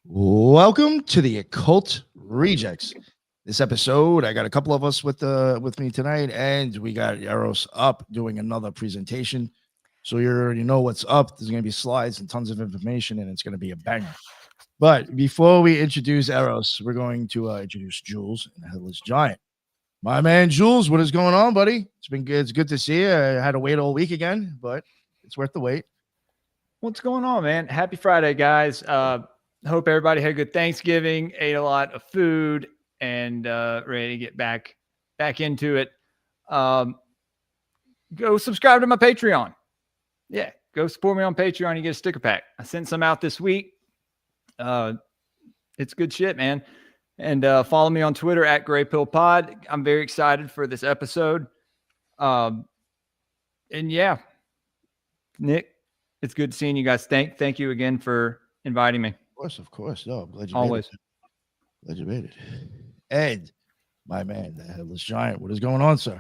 Welcome to the Occult Rejects. This episode, I got a couple of us with me tonight, and we got ErosUp doing another presentation. So you already know what's up. There's going to be slides and tons of information, and it's going to be a banger. But before we introduce Eros, we're going to introduce Jules and the Headless Giant. My man Jules, what is going on, buddy? It's been good. It's good to see you. I had to wait all week again, but it's worth the wait. What's going on, man? Happy Friday, guys. Hope everybody had a good Thanksgiving, ate a lot of food, and ready to get back into it. Go subscribe to my Patreon. Yeah, go support me on Patreon. You get a sticker pack. I sent some out this week. It's good shit, man. And follow me on Twitter at greypilledpod. I'm very excited for this episode. And yeah, Nick, it's good seeing you guys. Thank you again for inviting me. Of course. No, I'm glad you Always. made it. Glad you made it. Ed, my man, the Headless Giant. What is going on, sir?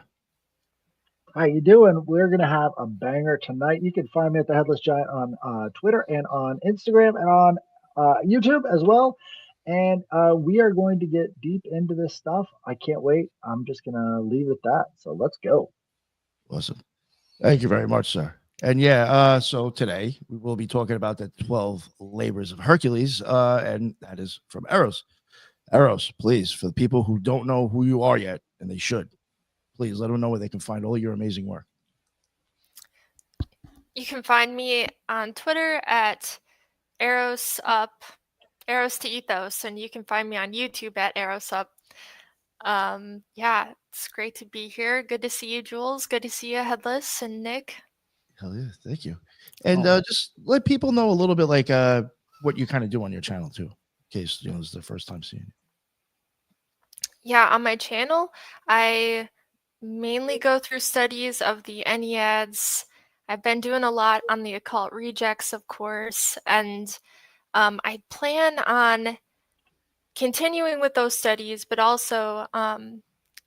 How you doing? We're going to have a banger tonight. You can find me at the Headless Giant on Twitter and on Instagram and on YouTube as well. And we are going to get deep into this stuff. I can't wait. I'm just going to leave it at that. So let's go. Awesome. Thank you very much, sir. And yeah, so today we will be talking about the 12 labors of Hercules, and that is from Eros. Eros, please, for the people who don't know who you are yet, and they should, please let them know where they can find all your amazing work. You can find me on Twitter at ErosUp, Eros to Ethos, and you can find me on YouTube at ErosUp. Yeah, it's great to be here. Good to see you, Jules. Good to see you, Headless, and Nick. Hell yeah, thank you. And just let people know a little bit like what you kind of do on your channel too, in case it's the first time seeing it. Yeah, on my channel, I mainly go through studies of the Enneads. I've been doing a lot on the occult rejects, of course, and I plan on continuing with those studies, but also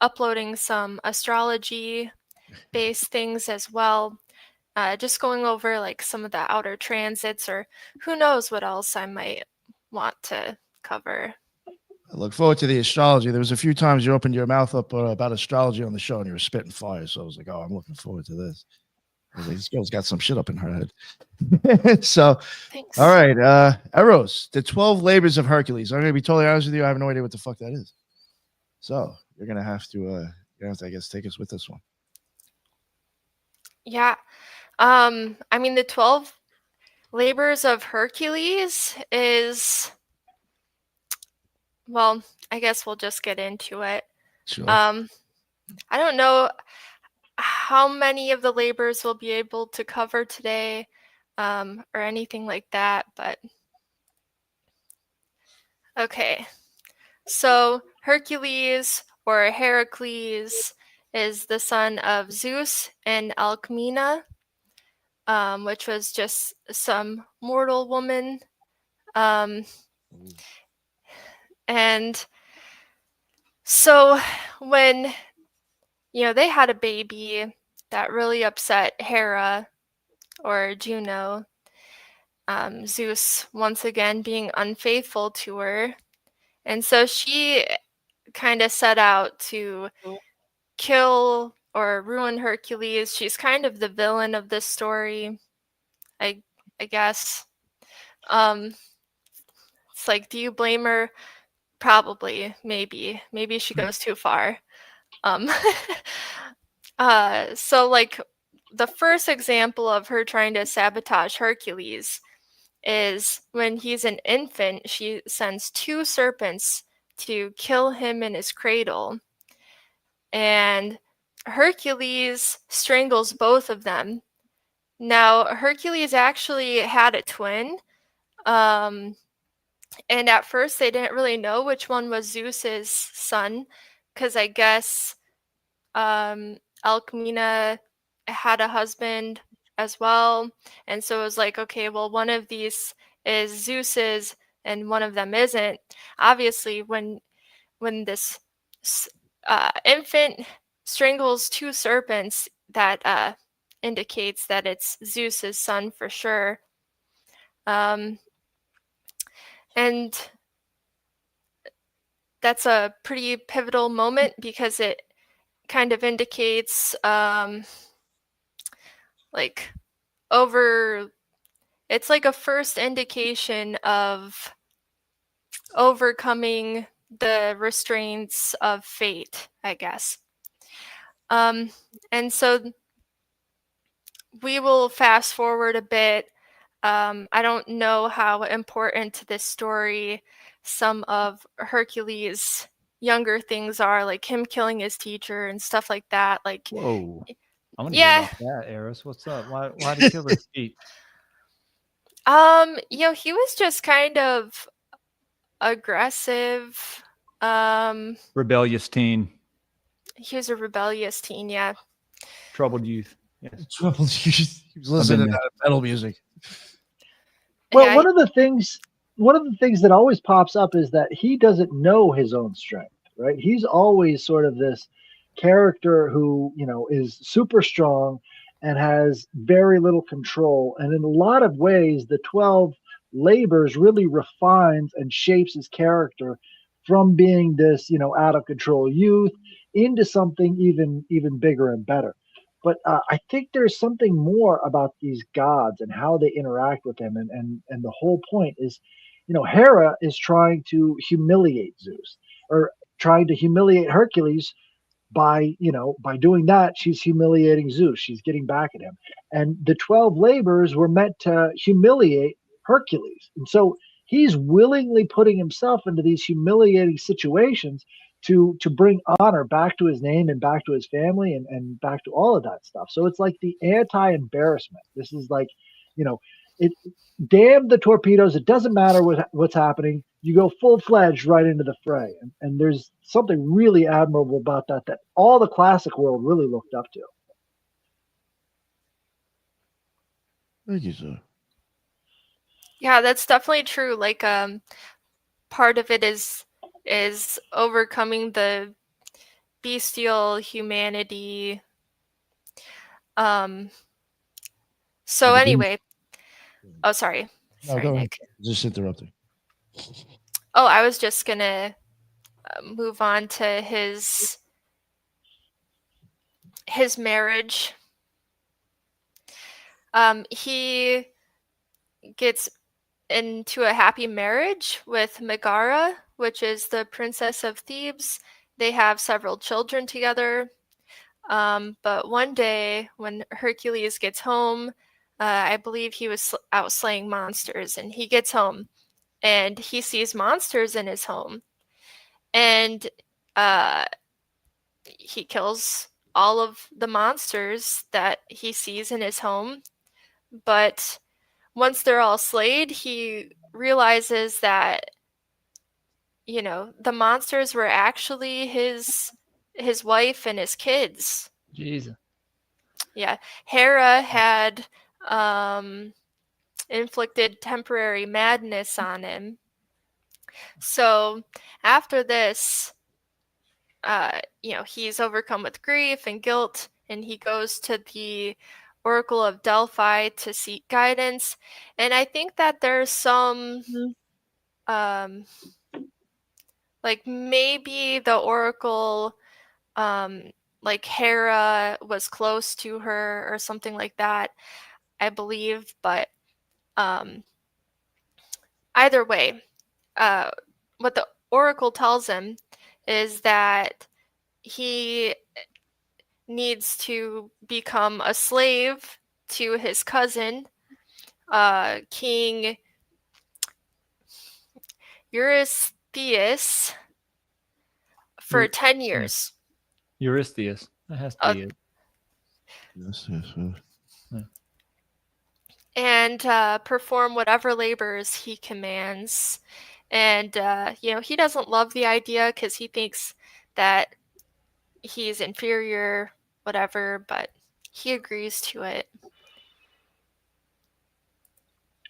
uploading some astrology-based things as well. Just going over like some of the outer transits, or who knows what else I might want to cover. I look forward to the astrology. There was a few times you opened your mouth up about astrology on the show and you were spitting fire. So I was like, oh, I'm looking forward to this. I was like, this girl's got some shit up in her head. So, Thanks. All right. Eros, the 12 labors of Hercules. I'm going to be totally honest with you. I have no idea what the fuck that is. So you're going to have to, I guess, take us with this one. Yeah. I mean, the 12 labors of Hercules is, well, I guess we'll just get into it. Sure. I don't know how many of the labors we'll be able to cover today, or anything like that, but okay. So Hercules, or Herakles, is the son of Zeus and Alcmena, which was just some mortal woman. And so when, they had a baby that really upset Hera, or Juno, Zeus once again being unfaithful to her. And so she kind of set out to kill or ruin Hercules. She's kind of the villain of this story, I guess. It's like, do you blame her? Probably, maybe she goes too far. So like the first example of her trying to sabotage Hercules is when he's an infant, she sends 2 serpents to kill him in his cradle. And Hercules strangles both of them. Now, Hercules actually had a twin. And at first they didn't really know which one was Zeus's son, because I guess Alcmena had a husband as well. And so it was like, okay, well, one of these is Zeus's and one of them isn't. Obviously, when this infant strangles 2 serpents, that indicates that it's Zeus's son for sure. And And that's a pretty pivotal moment because it kind of indicates like it's like a first indication of overcoming the restraints of fate, I guess. And so we will fast forward a bit. I don't know how important to this story some of Hercules' younger things are, like him killing his teacher and stuff like that. Like, Whoa. I want to yeah. hear about that, Eros. What's up? Why did he kill his feet? He was just kind of aggressive. Rebellious teen. He was a rebellious teen, yeah. Troubled youth. Yes. He was listening to that metal music. Well, Yeah, one of the things that always pops up is that he doesn't know his own strength, right? He's always sort of this character who, is super strong and has very little control. And in a lot of ways, the 12 labors really refines and shapes his character from being this, out of control youth into something even bigger and better. But I think there's something more about these gods and how they interact with him, and the whole point is, Hera is trying to humiliate Zeus, or trying to humiliate Hercules. By doing that, she's humiliating Zeus. She's getting back at him. And the 12 labors were meant to humiliate Hercules. And so he's willingly putting himself into these humiliating situations to bring honor back to his name and back to his family and back to all of that stuff. So it's like the anti-embarrassment. This is like, it damn the torpedoes. It doesn't matter what's happening. You go full-fledged right into the fray. And there's something really admirable about that all the classic world really looked up to. Thank you, sir. Yeah, that's definitely true. Like, part of it is overcoming the bestial humanity. So anyway, oh, sorry. No, Sorry, go ahead. Nick. Just interrupting. Oh, I was just gonna move on to his marriage. He gets into a happy marriage with Megara, which is the princess of Thebes. They have several children together. But one day when Hercules gets home, I believe he was out slaying monsters, and he gets home and he sees monsters in his home. And he kills all of the monsters that he sees in his home. But once they're all slayed, he realizes that, the monsters were actually his wife and his kids. Jesus. Yeah. Hera had inflicted temporary madness on him. So after this, he's overcome with grief and guilt, and he goes to the Oracle of Delphi to seek guidance. And I think that there's some, like maybe the Oracle, like Hera was close to her or something like that, I believe. But either way, what the Oracle tells him is that he needs to become a slave to his cousin, King Eurystheus, for 10 years. Eurystheus. That has to be it. Yes. And perform whatever labors he commands. And, he doesn't love the idea because he thinks that he's inferior, whatever, but he agrees to it.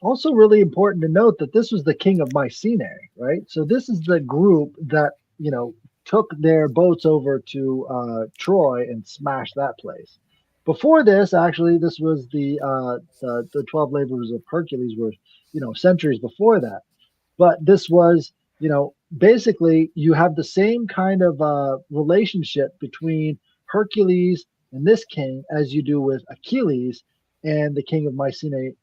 Also really important to note that this was the king of Mycenae, right? So this is the group that, took their boats over to Troy and smashed that place. Before this, actually, this was the 12 labors of Hercules were, centuries before that. But this was, basically you have the same kind of relationship between Hercules and this king as you do with Achilles and the king of Mycenae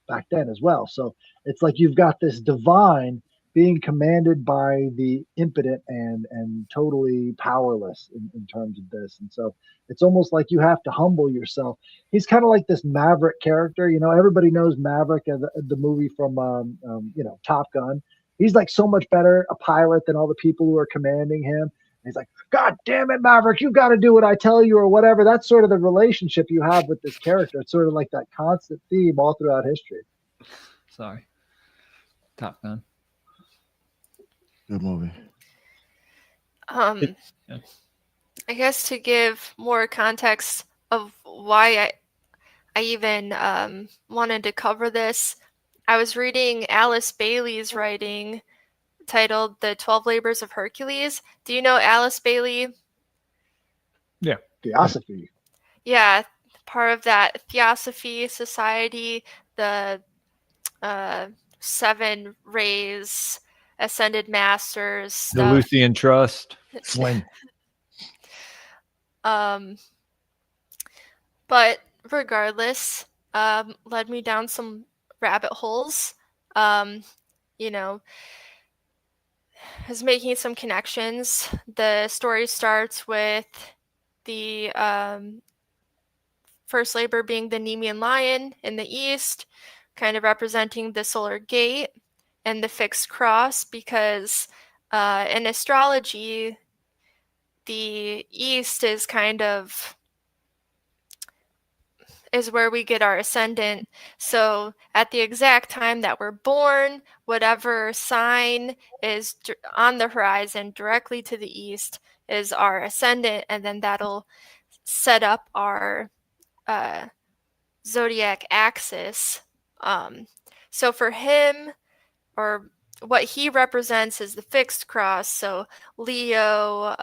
back then as well. So it's like you've got this divine being commanded by the impotent and totally powerless in terms of this. And so it's almost like you have to humble yourself. He's kind of like this Maverick character. Everybody knows Maverick, the movie from Top Gun. He's like so much better a pilot than all the people who are commanding him. And he's like, God damn it, Maverick, you got to do what I tell you or whatever. That's sort of the relationship you have with this character. It's sort of like that constant theme all throughout history. Sorry. Top Gun. Good movie. Yeah. I guess to give more context of why I even wanted to cover this, I was reading Alice Bailey's writing titled The 12 Labors of Hercules. Do you know Alice Bailey? Yeah. Theosophy. Yeah, part of that Theosophy Society, the 7 Rays, Ascended Masters The stuff. Luthean Trust. Flynn. But regardless, led me down some rabbit holes. Is making some connections. The story starts with the first labor being the Nemean lion in the east, kind of representing the solar gate, and the fixed cross, because in astrology, the east is where we get our ascendant. So at the exact time that we're born, whatever sign is on the horizon directly to the east is our ascendant, and then that'll set up our zodiac axis. So for him, or what he represents, is the fixed cross. So Leo,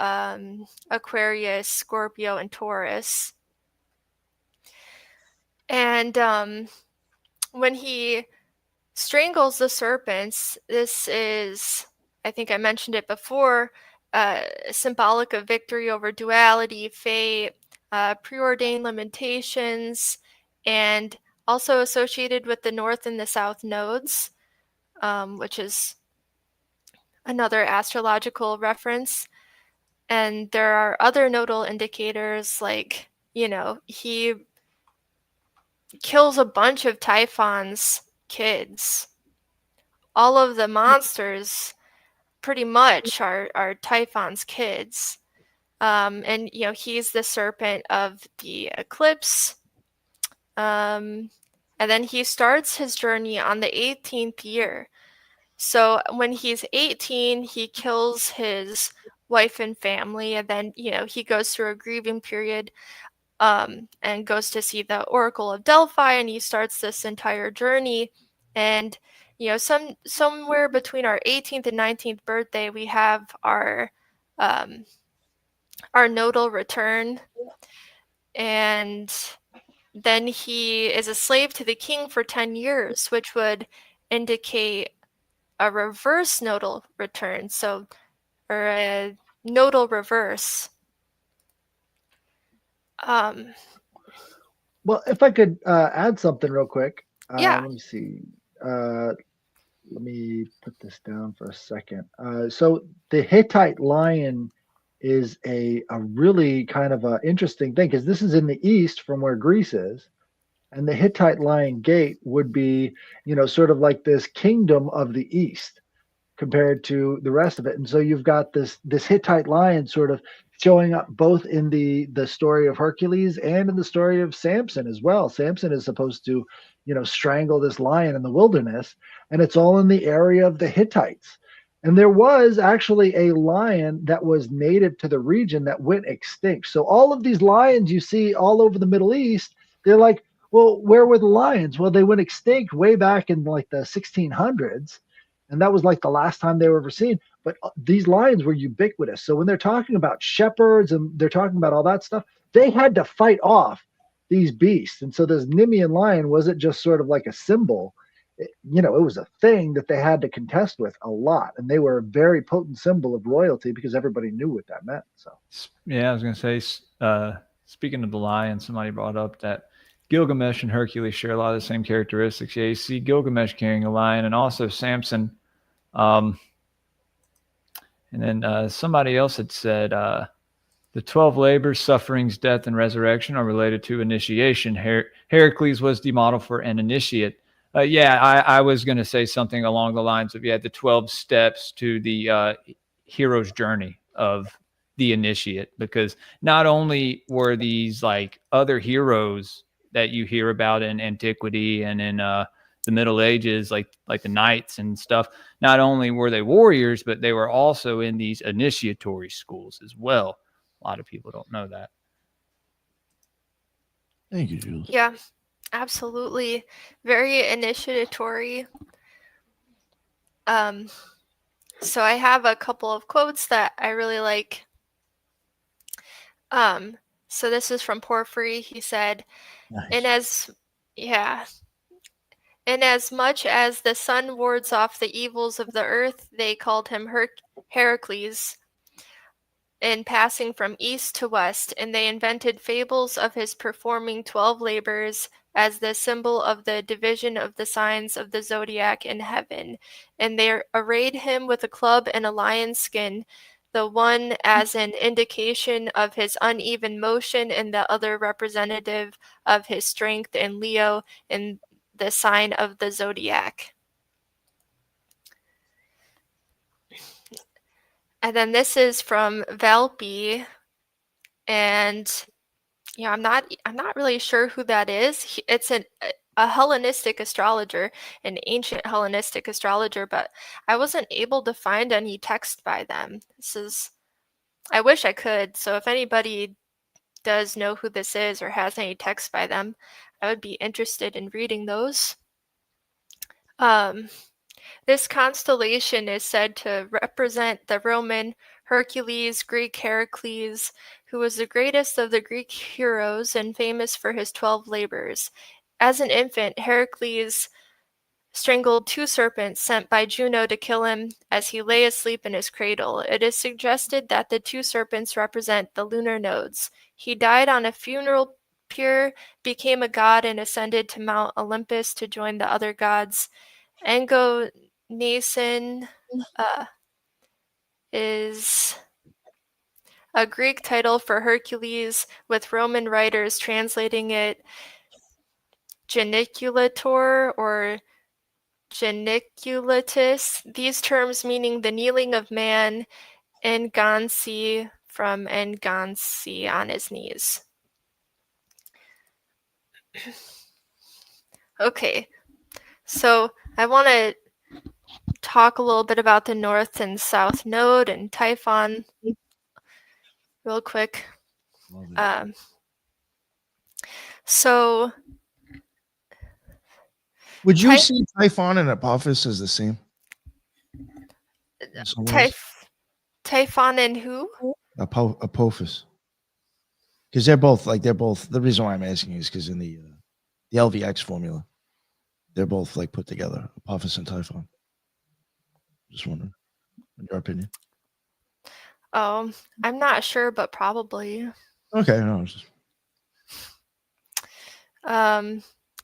Aquarius, Scorpio, and Taurus. And when he strangles the serpents, this is, I think I mentioned it before, symbolic of victory over duality, fate, preordained limitations, and also associated with the North and the South nodes, which is another astrological reference. And there are other nodal indicators, like, he kills a bunch of Typhon's kids. All of the monsters pretty much are Typhon's kids. And he's the serpent of the eclipse. And then he starts his journey on the 18th year. So when he's 18, he kills his wife and family, and then he goes through a grieving period. And goes to see the Oracle of Delphi, and he starts this entire journey. And somewhere between our 18th and 19th birthday, we have our nodal return, and then he is a slave to the king for 10 years, which would indicate a reverse nodal return, or a nodal reverse. Well, if I could add something real quick. Yeah. Let me see. Let me put this down for a second. So the Hittite lion is a really kind of interesting thing, because this is in the east from where Greece is. And the Hittite lion gate would be, sort of like this kingdom of the east compared to the rest of it. And so you've got this Hittite lion sort of showing up both in the story of Hercules and in the story of Samson as well. Samson is supposed to, strangle this lion in the wilderness, and it's all in the area of the Hittites. And there was actually a lion that was native to the region that went extinct. So all of these lions you see all over the Middle East, they're like, well, where were the lions? Well, they went extinct way back in like the 1600s. And that was like the last time they were ever seen. But these lions were ubiquitous. So when they're talking about shepherds and they're talking about all that stuff, they had to fight off these beasts. And so this Nemean lion wasn't just sort of like a symbol. it was a thing that they had to contest with a lot, and they were a very potent symbol of royalty because everybody knew what that meant. So yeah, I was going to say, speaking of the lion, somebody brought up that Gilgamesh and Hercules share a lot of the same characteristics. Yeah, you see Gilgamesh carrying a lion, and also Samson. And then somebody else had said the 12 labors, sufferings, death, and resurrection are related to initiation. Heracles was the model for an initiate. I was going to say something along the lines of, the 12 steps to the hero's journey of the initiate, because not only were these like other heroes that you hear about in antiquity and in the Middle Ages, like the knights and stuff, not only were they warriors, but they were also in these initiatory schools as well. A lot of people don't know that. Thank you, Jules. Yeah, absolutely. Very initiatory. So I have a couple of quotes that I really like. So this is from Porphyry. He said, Nice. In as much as the sun wards off the evils of the earth, they called him Heracles in passing from east to west, and they invented fables of his performing 12 labors as the symbol of the division of the signs of the zodiac in heaven. And they arrayed him with a club and a lion's skin, the one as an indication of his uneven motion, and the other representative of his strength, and Leo in the sign of the zodiac. And then this is from Valpy, and I'm not really sure who that is. It's a Hellenistic astrologer, an ancient Hellenistic astrologer, but I wasn't able to find any text by them. I wish I could. So if anybody does know who this is or has any text by them, I would be interested in reading those. This constellation is said to represent the Roman Hercules, Greek Herakles, who was the greatest of the Greek heroes and famous for his 12 labors. As an infant, Herakles strangled 2 serpents sent by Juno to kill him as he lay asleep in his cradle. It is suggested that the 2 serpents represent the lunar nodes. He died on a funeral pyre, became a god, and ascended to Mount Olympus to join the other gods. Nason is a Greek title for Hercules, with Roman writers translating it geniculator or geniculatus, these terms meaning the kneeling of man, engansi from engansi, on his knees. Okay, so I want to talk a little bit about the North and South Node and Typhon real quick. So would you see Typhon and Apophis as the same? Typhon and who? Apophis. Because they're both the reason why I'm asking is because in the LVX formula, they're both like put together, Apophis and Typhon. Just wondering, in your opinion. I'm not sure, but probably. Okay, no.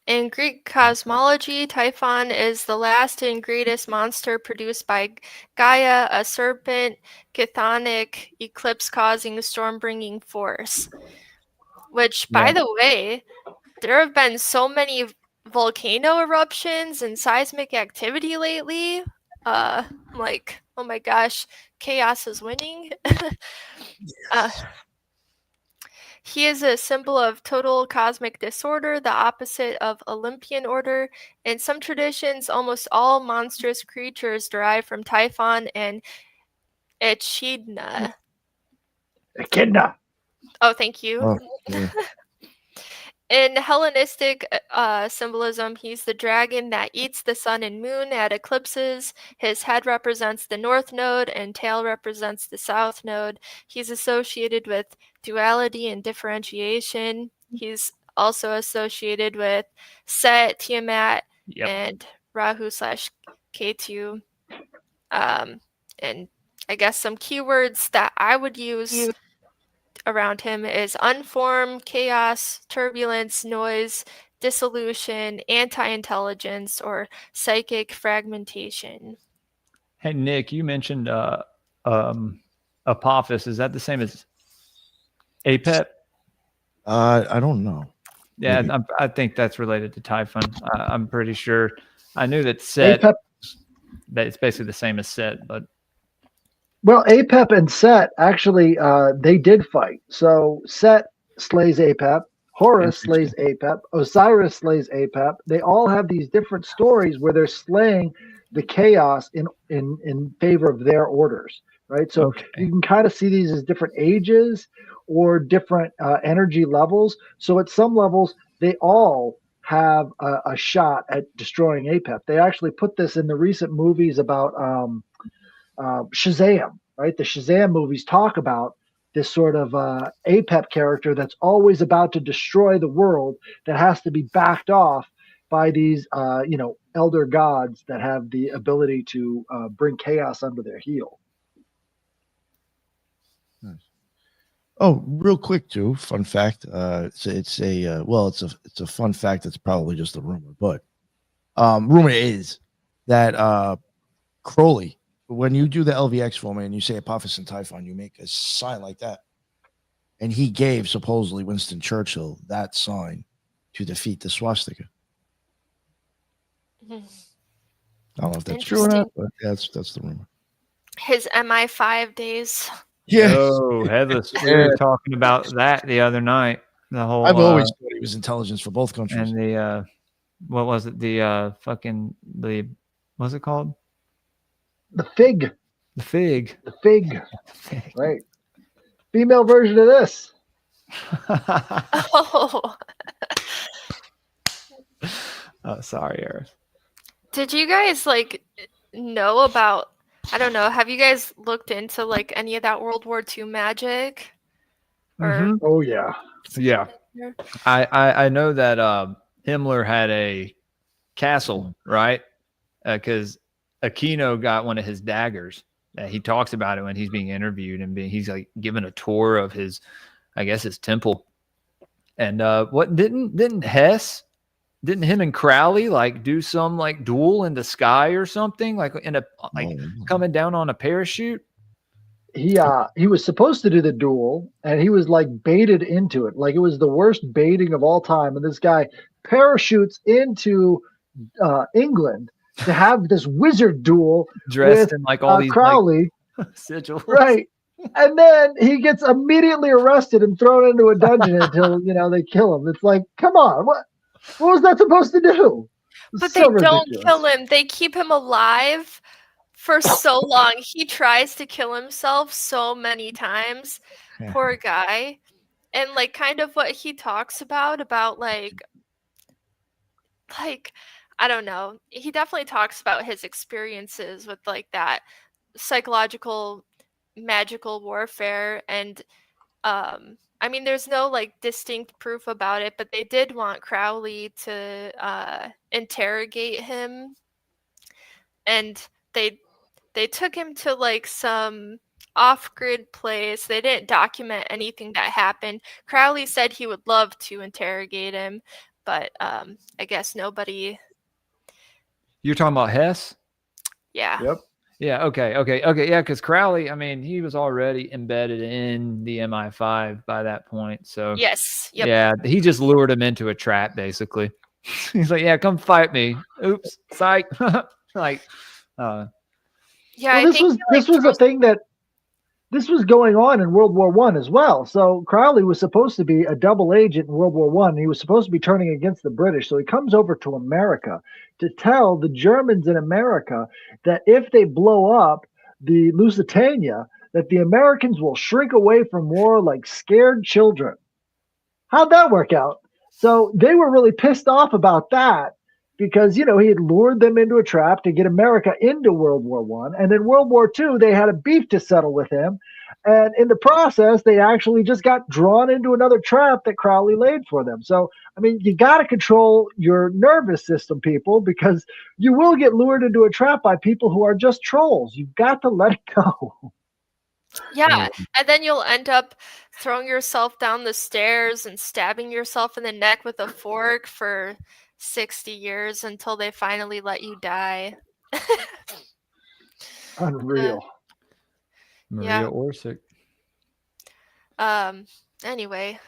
In Greek cosmology, Typhon is the last and greatest monster produced by Gaia, a serpent, chthonic, eclipse-causing, storm-bringing force. Which, by the way, there have been so many volcano eruptions and seismic activity lately. Like, oh my gosh, chaos is winning. He is a symbol of total cosmic disorder, the opposite of Olympian order. In some traditions, almost all monstrous creatures derive from Typhon and Echidna. Echidna. Oh, thank you. Oh, yeah. In Hellenistic symbolism, he's the dragon that eats the sun and moon at eclipses. His head represents the north node and tail represents the south node. He's associated with duality and differentiation. He's also associated with Set, Tiamat, and Rahu/Ketu. And I guess some keywords that I would use around him is unformed, chaos, turbulence, noise, dissolution, anti-intelligence, or psychic fragmentation. Hey, Nick, you mentioned Apophis. Is that the same as Apep? I don't know. Yeah, I think that's related to Typhon. I'm pretty sure. I knew that Set, Apep, that it's basically the same as Set, but well, Apep and Set actually they did fight. So Set slays Apep, Horus slays Apep, Osiris slays Apep. They all have these different stories where they're slaying the chaos in favor of their orders, right? So you can kind of see these as different ages or different energy levels. So at some levels, they all have a shot at destroying Apep. They actually put this in the recent movies about Shazam, right? The Shazam movies talk about this sort of Apep character that's always about to destroy the world, that has to be backed off by these, elder gods that have the ability to bring chaos under their heel. Nice. Oh, real quick too, fun fact. It's a fun fact. It's probably just a rumor, but rumor is that Crowley, when you do the LVX for me and you say Apophis and Typhon, you make a sign like that, and he gave supposedly Winston Churchill that sign to defeat the swastika. I don't know if that's true or not, but that's the rumor. His MI5 days. Yeah. Oh, Headless. We were talking about that the other night. The whole I've always thought he was intelligence for both countries. And the what was it? What's it called? The fig. The fig. The fig. Right. Female version of this. Oh. Oh, sorry, Eros. Did you guys know about, I don't know, have you guys looked into any of that World War II magic? Or Oh yeah. Yeah. I know that Himmler had a castle, right? Because Aquino got one of his daggers. He talks about it when he's being interviewed, and he's given a tour of his, I guess, his temple. And what didn't Hess? Didn't him and Crowley do some duel in the sky or something, coming down on a parachute? He was supposed to do the duel, and he was baited into it. It was the worst baiting of all time. And this guy parachutes into England to have this wizard duel dressed in all these Crowley sigils, right? And then he gets immediately arrested and thrown into a dungeon until they kill him. It's come on, what was that supposed to do? But they don't kill him. They keep him alive for so long. He tries to kill himself so many times. Yeah. Poor guy. And kind of what he talks about I don't know. He definitely talks about his experiences with that psychological magical warfare. And there's no distinct proof about it, but they did want Crowley to interrogate him, and they took him to some off-grid place. They didn't document anything that happened. Crowley said he would love to interrogate him, but I guess nobody. You're talking about Hess? Yeah. Yep. Yeah. Okay. Yeah, because Crowley, he was already embedded in the MI5 by that point. So yes. Yep. Yeah, he just lured him into a trap, basically. He's like, "Yeah, come fight me." Oops, psych. Yeah. Well, this was a thing that this was going on in World War I as well. So Crowley was supposed to be a double agent in World War I. He was supposed to be turning against the British. So he comes over to America to tell the Germans in America that if they blow up the Lusitania, that the Americans will shrink away from war like scared children. How'd that work out? So they were really pissed off about that because, he had lured them into a trap to get America into World War I. And then World War II, they had a beef to settle with him. And in the process, they actually just got drawn into another trap that Crowley laid for them. So, I mean, you got to control your nervous system, people, because you will get lured into a trap by people who are just trolls. You've got to let it go. Yeah, and then you'll end up throwing yourself down the stairs and stabbing yourself in the neck with a fork for 60 years until they finally let you die. Unreal. Maria Yeah. Orsic. Anyway,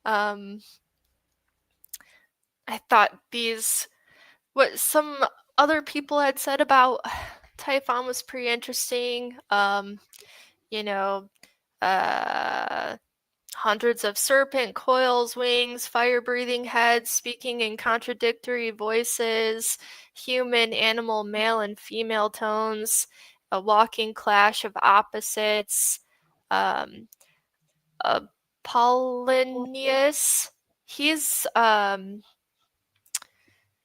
I thought what some other people had said about Typhon was pretty interesting. You know, hundreds of serpent coils, wings, fire-breathing heads, speaking in contradictory voices, human, animal, male, and female tones, a walking clash of opposites. Polonius, he's kind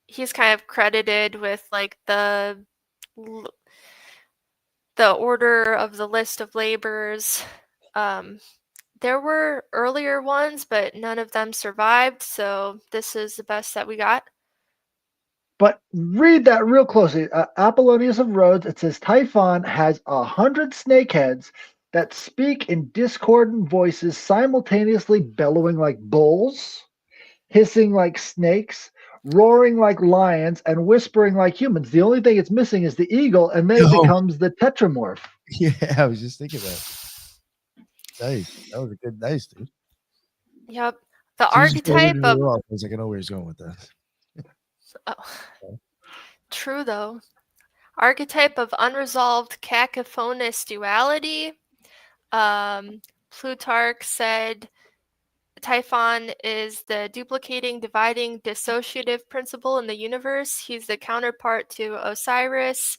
of credited with like the order of the list of labors. There were earlier ones, but none of them survived, so this is the best that we got. But read that real closely. Apollonius of Rhodes, it says Typhon has 100 snakeheads that speak in discordant voices, simultaneously bellowing like bulls, hissing like snakes, roaring like lions, and whispering like humans. The only thing it's missing is the eagle, and then it becomes the tetramorph. Yeah, I was just thinking that. Nice. That was a good, nice, dude. Yep. The archetype of... I was like, I know where he's going with that. True, though. Archetype of unresolved cacophonous duality. Plutarch said Typhon is the duplicating, dividing, dissociative principle in the universe. He's the counterpart to Osiris,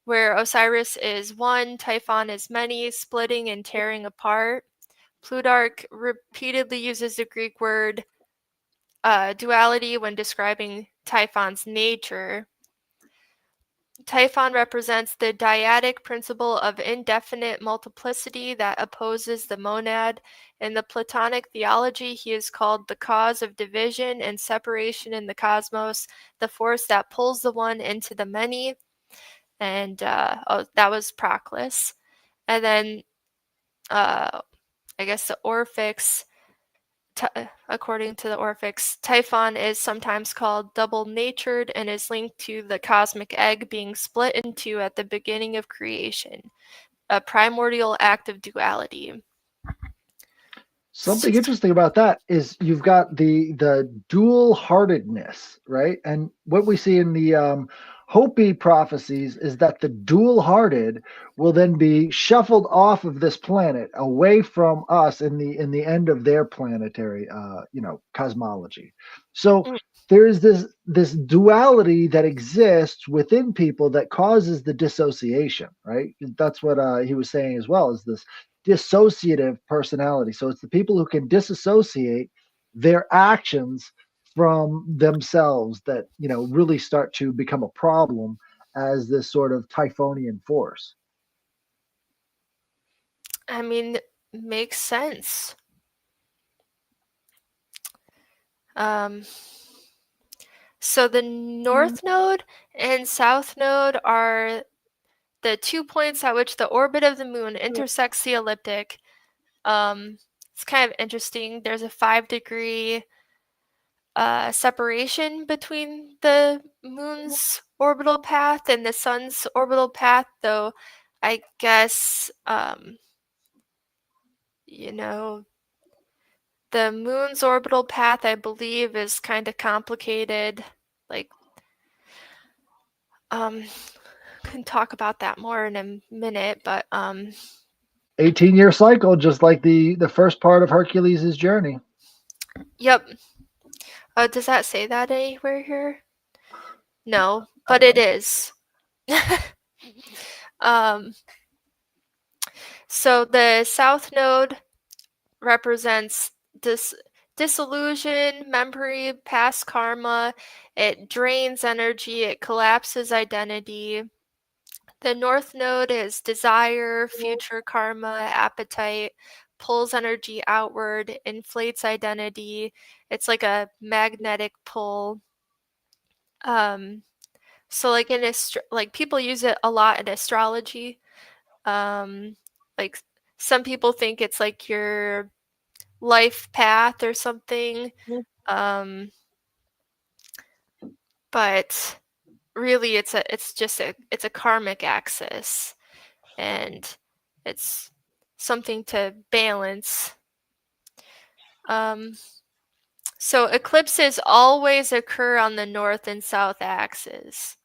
where Osiris is one, Typhon is many, splitting and tearing apart. Plutarch repeatedly uses the Greek word duality when describing Typhon's nature. Typhon represents the dyadic principle of indefinite multiplicity that opposes the monad. In the Platonic theology, he is called the cause of division and separation in the cosmos, the force that pulls the one into the many. And that was Proclus. And then I guess the Orphics, according to the Orphics, Typhon is sometimes called double-natured and is linked to the cosmic egg being split in two at the beginning of creation, a primordial act of duality. Something interesting about that is you've got the dual-heartedness, right? And what we see in the Hopi prophecies is that the dual-hearted will then be shuffled off of this planet away from us in the end of their planetary cosmology. So there's this duality that exists within people that causes the dissociation, right? That's what he was saying as well, is this dissociative personality. So it's the people who can disassociate their actions from themselves that really start to become a problem as this sort of Typhonian force. I mean, makes sense. So the north node and south node are the 2 points at which the orbit of the moon intersects the ecliptic. It's kind of interesting. There's a 5-degree separation between the moon's orbital path and the sun's orbital path, though I guess, the moon's orbital path, I believe, is kind of complicated. Like, can talk about that more in a minute, but 18-year cycle, just like the first part of Hercules' journey. Yep. Does that say that anywhere here? No, but it is. So the south node represents disillusion, memory, past karma. It drains energy. It collapses identity. The north node is desire, future karma, appetite, pulls energy outward, inflates identity. It's like a magnetic pull. So like like people use it a lot in astrology. Like some people think it's like your life path or something. But really it's a karmic axis, and it's something to balance. So eclipses always occur on the north and south axes.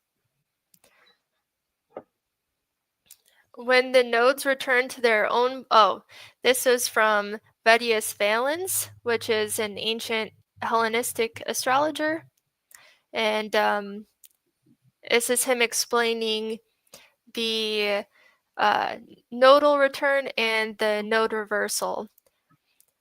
When the nodes return to their own, this is from Vedius Valens, which is an ancient Hellenistic astrologer. And this is him explaining the nodal return and the node reversal.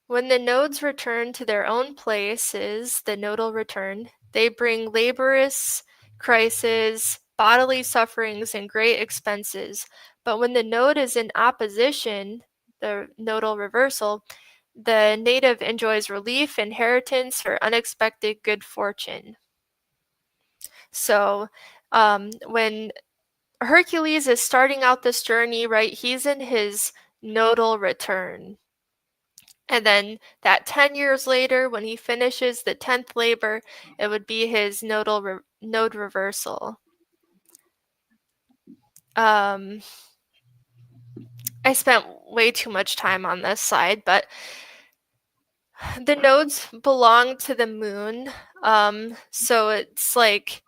When the nodes return to their own places, the nodal return, they bring laborious crises, bodily sufferings, and great expenses. But when the node is in opposition, the nodal reversal, the native enjoys relief, inheritance, or unexpected good fortune. So when Hercules is starting out this journey, right, he's in his nodal return. And then that 10 years later, when he finishes the 10th labor, it would be his node reversal. I spent way too much time on this slide, but the nodes belong to the moon. So it's like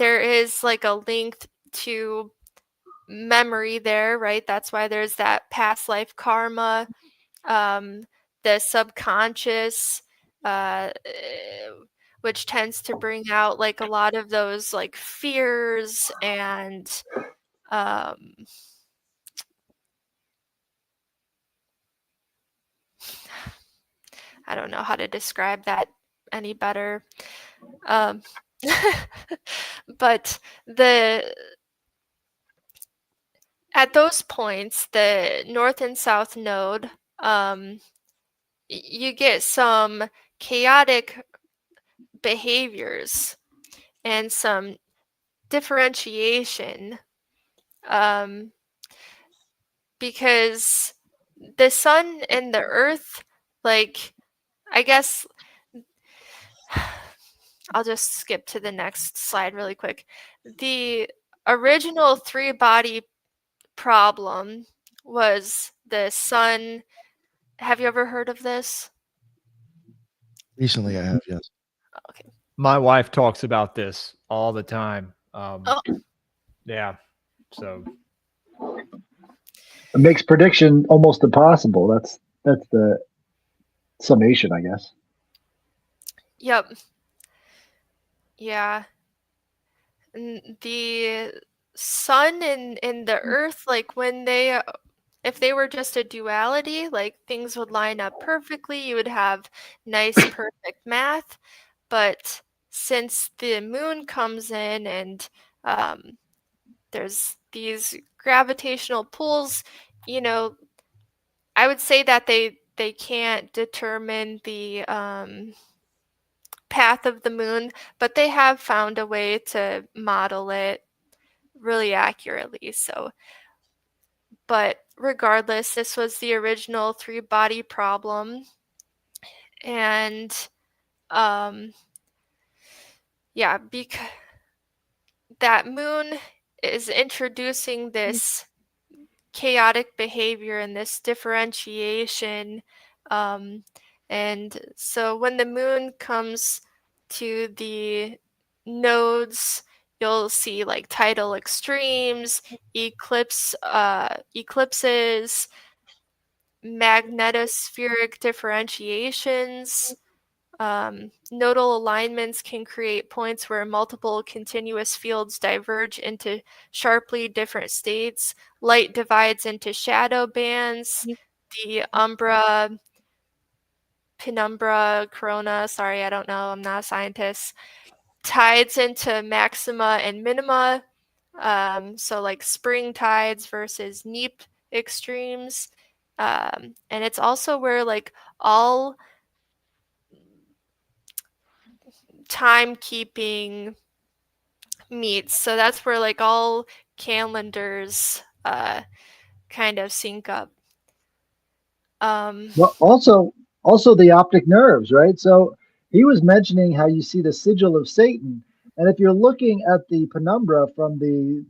there is like a link to memory there, right? That's why there's that past life karma. The subconscious, which tends to bring out like a lot of those like fears and I don't know how to describe that any better. But at those points, the north and south node, you get some chaotic behaviors and some differentiation, because the sun and the earth, like, I guess I'll just skip to the next slide really quick. The original three-body problem was the sun. Have you ever heard of this? Recently, I have, yes. Okay. My wife talks about this all the time. Yeah. So It makes prediction almost impossible. That's the summation, I guess. Yep. Yeah. And the sun and the earth, like when if they were just a duality, like things would line up perfectly. You would have nice, perfect math. But since the moon comes in and there's these gravitational pulls, I would say that they can't determine the path of the moon, but they have found a way to model it really accurately. So, but regardless, this was the original three-body problem, and yeah, because that moon is introducing this chaotic behavior and this differentiation. And so when the moon comes to the nodes, you'll see like tidal extremes, eclipses, magnetospheric differentiations. Nodal alignments can create points where multiple continuous fields diverge into sharply different states. Light divides into shadow bands. The umbra, penumbra, corona, sorry, I don't know, I'm not a scientist, tides into maxima and minima. So like spring tides versus neap extremes. And it's also where like all timekeeping meets. So that's where like all calendars kind of sync up. Well, also the optic nerves, right? So he was mentioning how you see the sigil of Satan, and if you're looking at the penumbra from the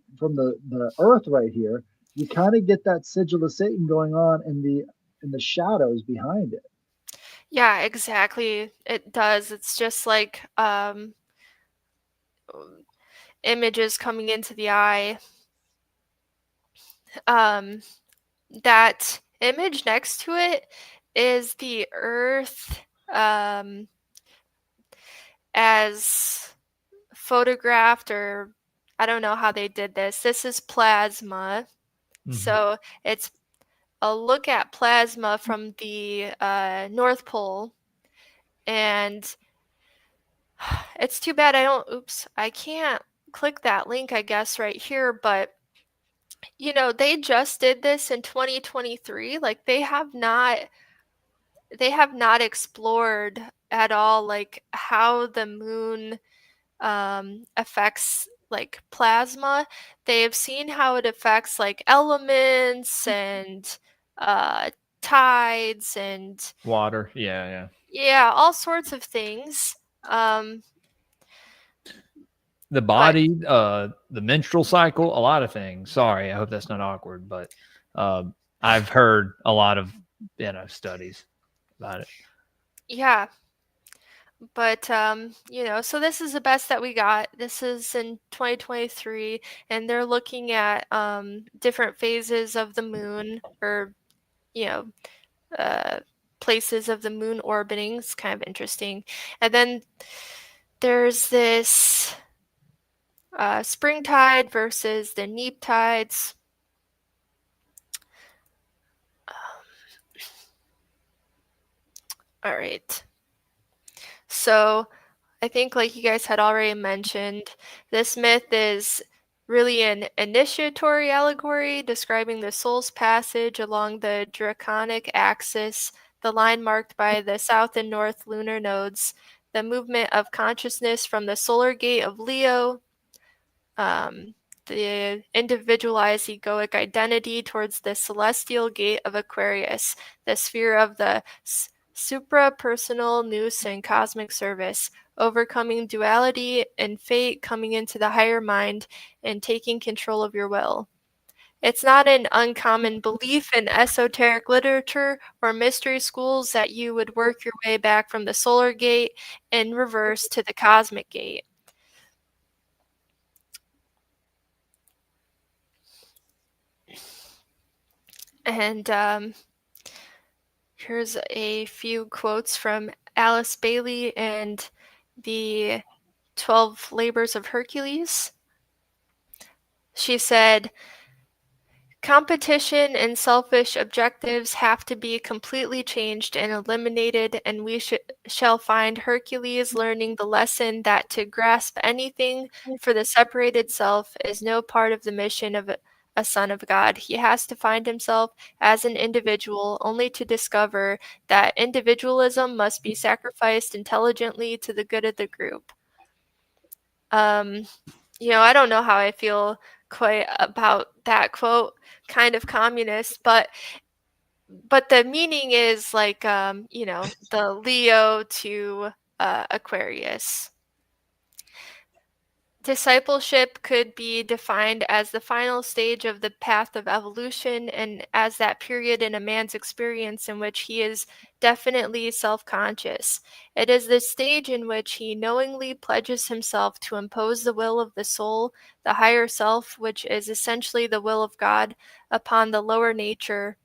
Earth right here, you kind of get that sigil of Satan going on in the shadows behind it. Yeah, exactly. It does. It's just like images coming into the eye. That image next to it is the Earth as photographed, or I don't know how they did this. This is plasma. So it's a look at plasma from the North Pole. And it's too bad I can't click that link, I guess, right here. But, they just did this in 2023. Like they have not explored at all, like how the moon affects like plasma. They have seen how it affects like elements and tides and Water. Yeah. all sorts of things. The body, the menstrual cycle, a lot of things. Sorry, I hope that's not awkward, but I've heard a lot of studies about it. Yeah. But so this is the best that we got. This is in 2023, and they're looking at different phases of the moon, or you know, places of the moon orbiting. It's kind of interesting. And then there's this spring tide versus the neap tides. All right. So I think, like you guys had already mentioned, this myth is really an initiatory allegory describing the soul's passage along the draconic axis, the line marked by the south and north lunar nodes, the movement of consciousness from the solar gate of Leo, the individualized egoic identity towards the celestial gate of Aquarius, the sphere of the supra-personal nous and cosmic service, overcoming duality and fate, coming into the higher mind, and taking control of your will. It's not an uncommon belief in esoteric literature or mystery schools that you would work your way back from the solar gate in reverse to the cosmic gate. And here's a few quotes from Alice Bailey and the 12 Labors of Hercules. She said, "Competition and selfish objectives have to be completely changed and eliminated, and we shall find Hercules learning the lesson that to grasp anything for the separated self is no part of the mission of a son of God. He has to find himself as an individual, only to discover that individualism must be sacrificed intelligently to the good of the group." I don't know how I feel quite about that quote. Kind of communist, but the meaning is like the Leo to Aquarius. Discipleship could be defined as the final stage of the path of evolution, and as that period in a man's experience in which he is definitely self-conscious. It is the stage in which he knowingly pledges himself to impose the will of the soul, the higher self, which is essentially the will of God, upon the lower nature.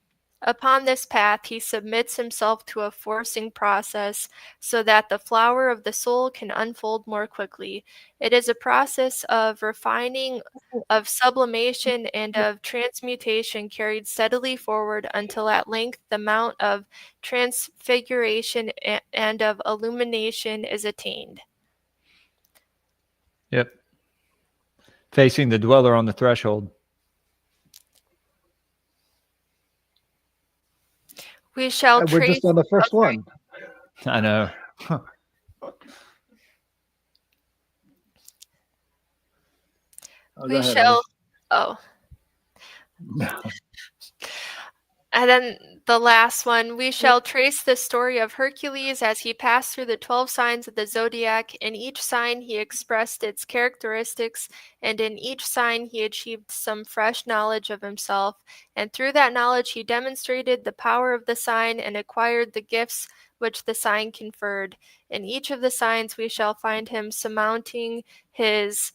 Upon this path, he submits himself to a forcing process so that the flower of the soul can unfold more quickly. It is a process of refining, of sublimation, and of transmutation carried steadily forward until at length the mount of transfiguration and of illumination is attained. Yep. facing the dweller on the threshold. We shall And we're trace. just on the first Oh, sorry. one. I know. Oh, go We ahead, shall. Oh. Ellie. And then the last one, we shall trace the story of Hercules as he passed through the 12 signs of the zodiac. In each sign, he expressed its characteristics, and in each sign, he achieved some fresh knowledge of himself. And through that knowledge, he demonstrated the power of the sign and acquired the gifts which the sign conferred. In each of the signs, we shall find him surmounting his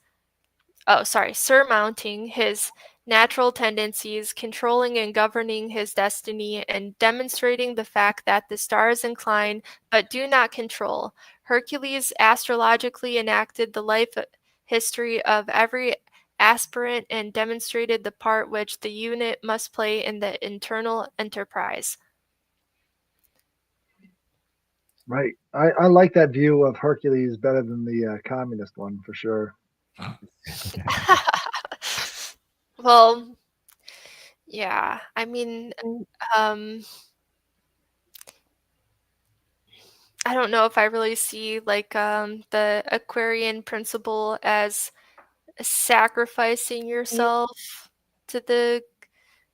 natural tendencies, controlling and governing his destiny, and demonstrating the fact that the stars incline but do not control. Hercules astrologically enacted the life history of every aspirant and demonstrated the part which the unit must play in the internal enterprise. Right. I like that view of Hercules better than the communist one for sure. Okay. Well, yeah, I mean, um, I don't know if I really see like the Aquarian principle as sacrificing yourself to the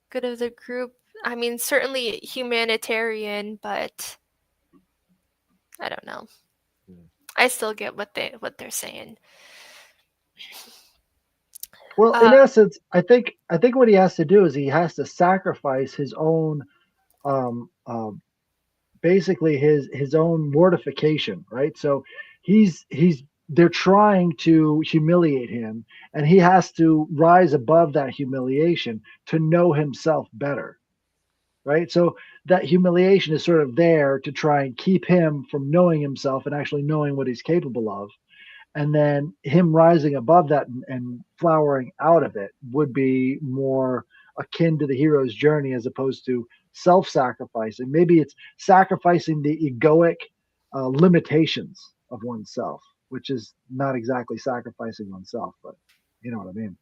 good of the group. I mean, certainly humanitarian, but I don't know. I still get what they're saying. Well, in essence, I think what he has to do is he has to sacrifice his own, um, um, basically his own mortification, right? So they're trying to humiliate him, and he has to rise above that humiliation to know himself better, right? So that humiliation is sort of there to try and keep him from knowing himself and actually knowing what he's capable of. And then him rising above that and flowering out of it would be more akin to the hero's journey as opposed to self-sacrificing. Maybe it's sacrificing the egoic limitations of oneself, which is not exactly sacrificing oneself, but you know what I mean.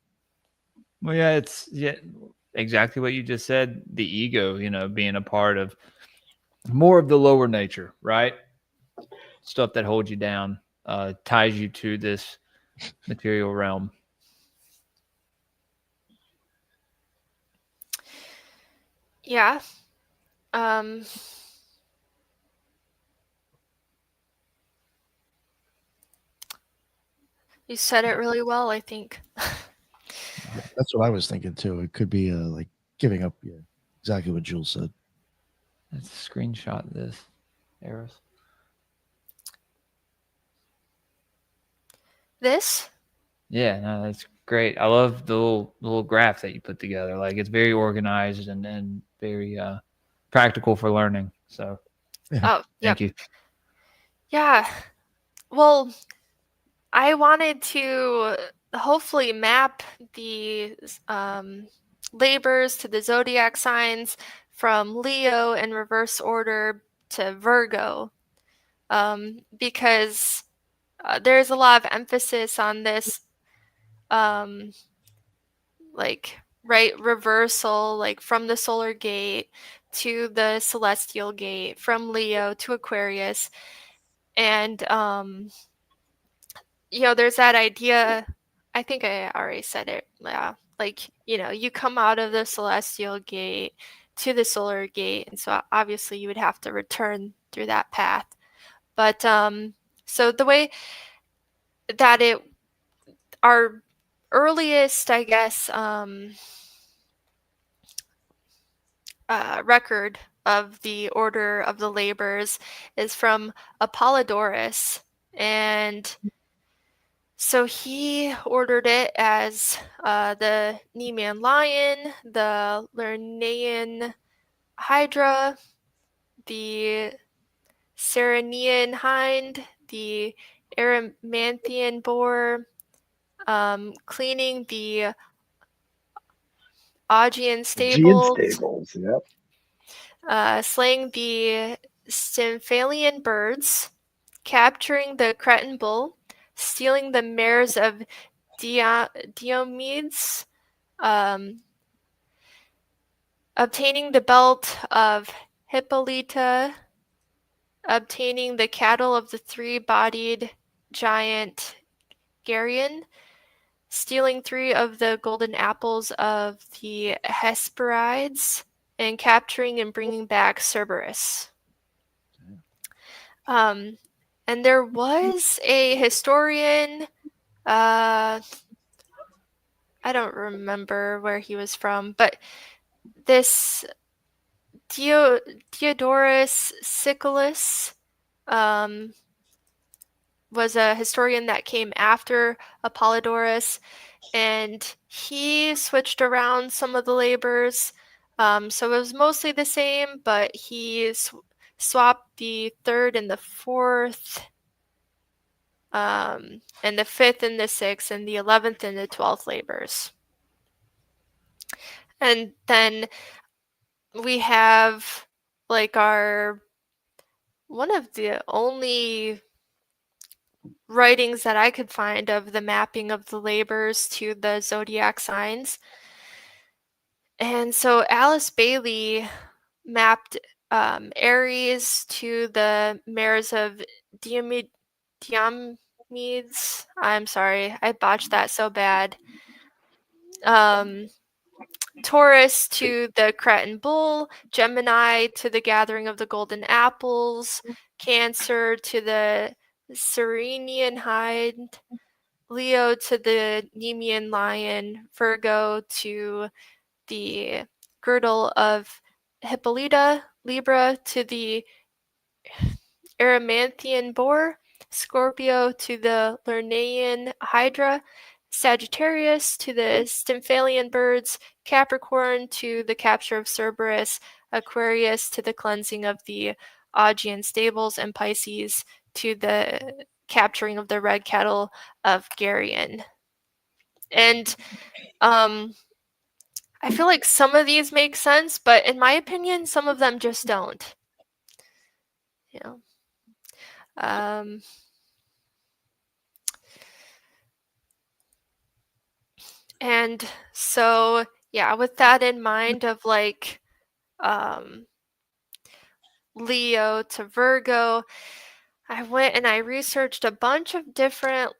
Well, yeah, it's exactly what you just said. The ego, being a part of more of the lower nature, right? Stuff that holds you down, ties you to this material realm. Yeah. You said it really well, I think. That's what I was thinking too. It could be like giving up. Yeah, exactly what Jules said. Let's screenshot this, Eros. This? Yeah, no, that's great. I love the little graph that you put together. Like, it's very organized and very practical for learning. So, Oh, thank you. Yeah. Well, I wanted to hopefully map the labors to the zodiac signs from Leo in reverse order to Virgo, because there's a lot of emphasis on this, like reversal, like from the solar gate to the celestial gate, from Leo to Aquarius, and there's that idea. I think I already said it. Yeah, like you come out of the celestial gate to the solar gate, and so obviously you would have to return through that path. But so the way that our earliest, I guess, record of the order of the labors is from Apollodorus, and so he ordered it as the Nemean lion, the Lernaean hydra, the Ceryneian hind, the Erymanthian boar, cleaning the Augean Aegean stables, yep. slaying the Stymphalian birds, capturing the Cretan bull, stealing the mares of Diomedes, obtaining the belt of Hippolyta, obtaining the cattle of the three-bodied giant Geryon, stealing 3 of the golden apples of the Hesperides, and capturing and bringing back Cerberus. And there was a historian, I don't remember where he was from, but this Diodorus Siculus was a historian that came after Apollodorus, and he switched around some of the labors. So it was mostly the same, but he swapped the 3rd and the 4th, and the 5th and the 6th, and the 11th and the 12th labors. And then we have like one of the only writings that I could find of the mapping of the labors to the zodiac signs. And so Alice Bailey mapped Aries to the mares of Diomedes. I'm sorry, I botched that so bad. Taurus to the Cretan bull, Gemini to the gathering of the golden apples, Cancer to the Cyrenian hind, Leo to the Nemean lion, Virgo to the girdle of Hippolyta, Libra to the Erymanthian boar, Scorpio to the Lernaean hydra, Sagittarius to the Stymphalian birds, Capricorn to the capture of Cerberus, Aquarius to the cleansing of the Augean stables, and Pisces to the capturing of the red cattle of Geryon. And I feel like some of these make sense, but in my opinion, some of them just don't. You know. And so, yeah, with that in mind of like Leo to Virgo, I went and I researched a bunch of different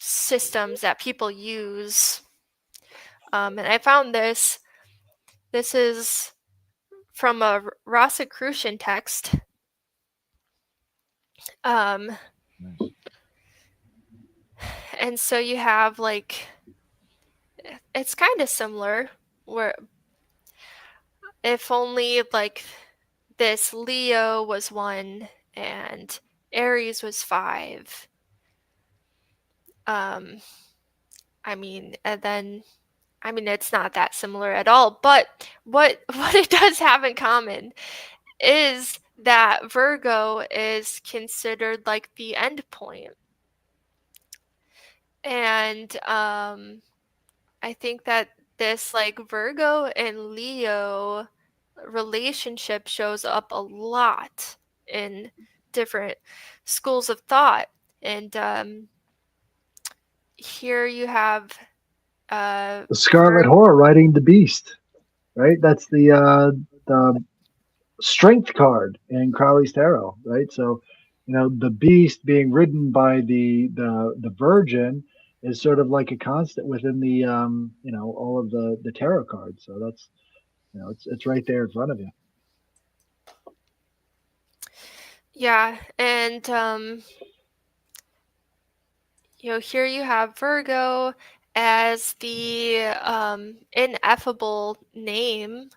systems that people use. And I found this. This is from a Rosicrucian text. Nice. And so you have like, it's kind of similar, where if only like this Leo was 1 and Aries was 5. It's not that similar at all, but what it does have in common is that Virgo is considered like the end point. And I think that this like Virgo and Leo relationship shows up a lot in different schools of thought. And here you have The Scarlet Whore riding the beast, right? That's the strength card in Crowley's tarot, right? So, the beast being ridden by the Virgin is sort of like a constant within the all of the tarot cards. So that's it's right there in front of you. Yeah, and here you have Virgo as the ineffable name,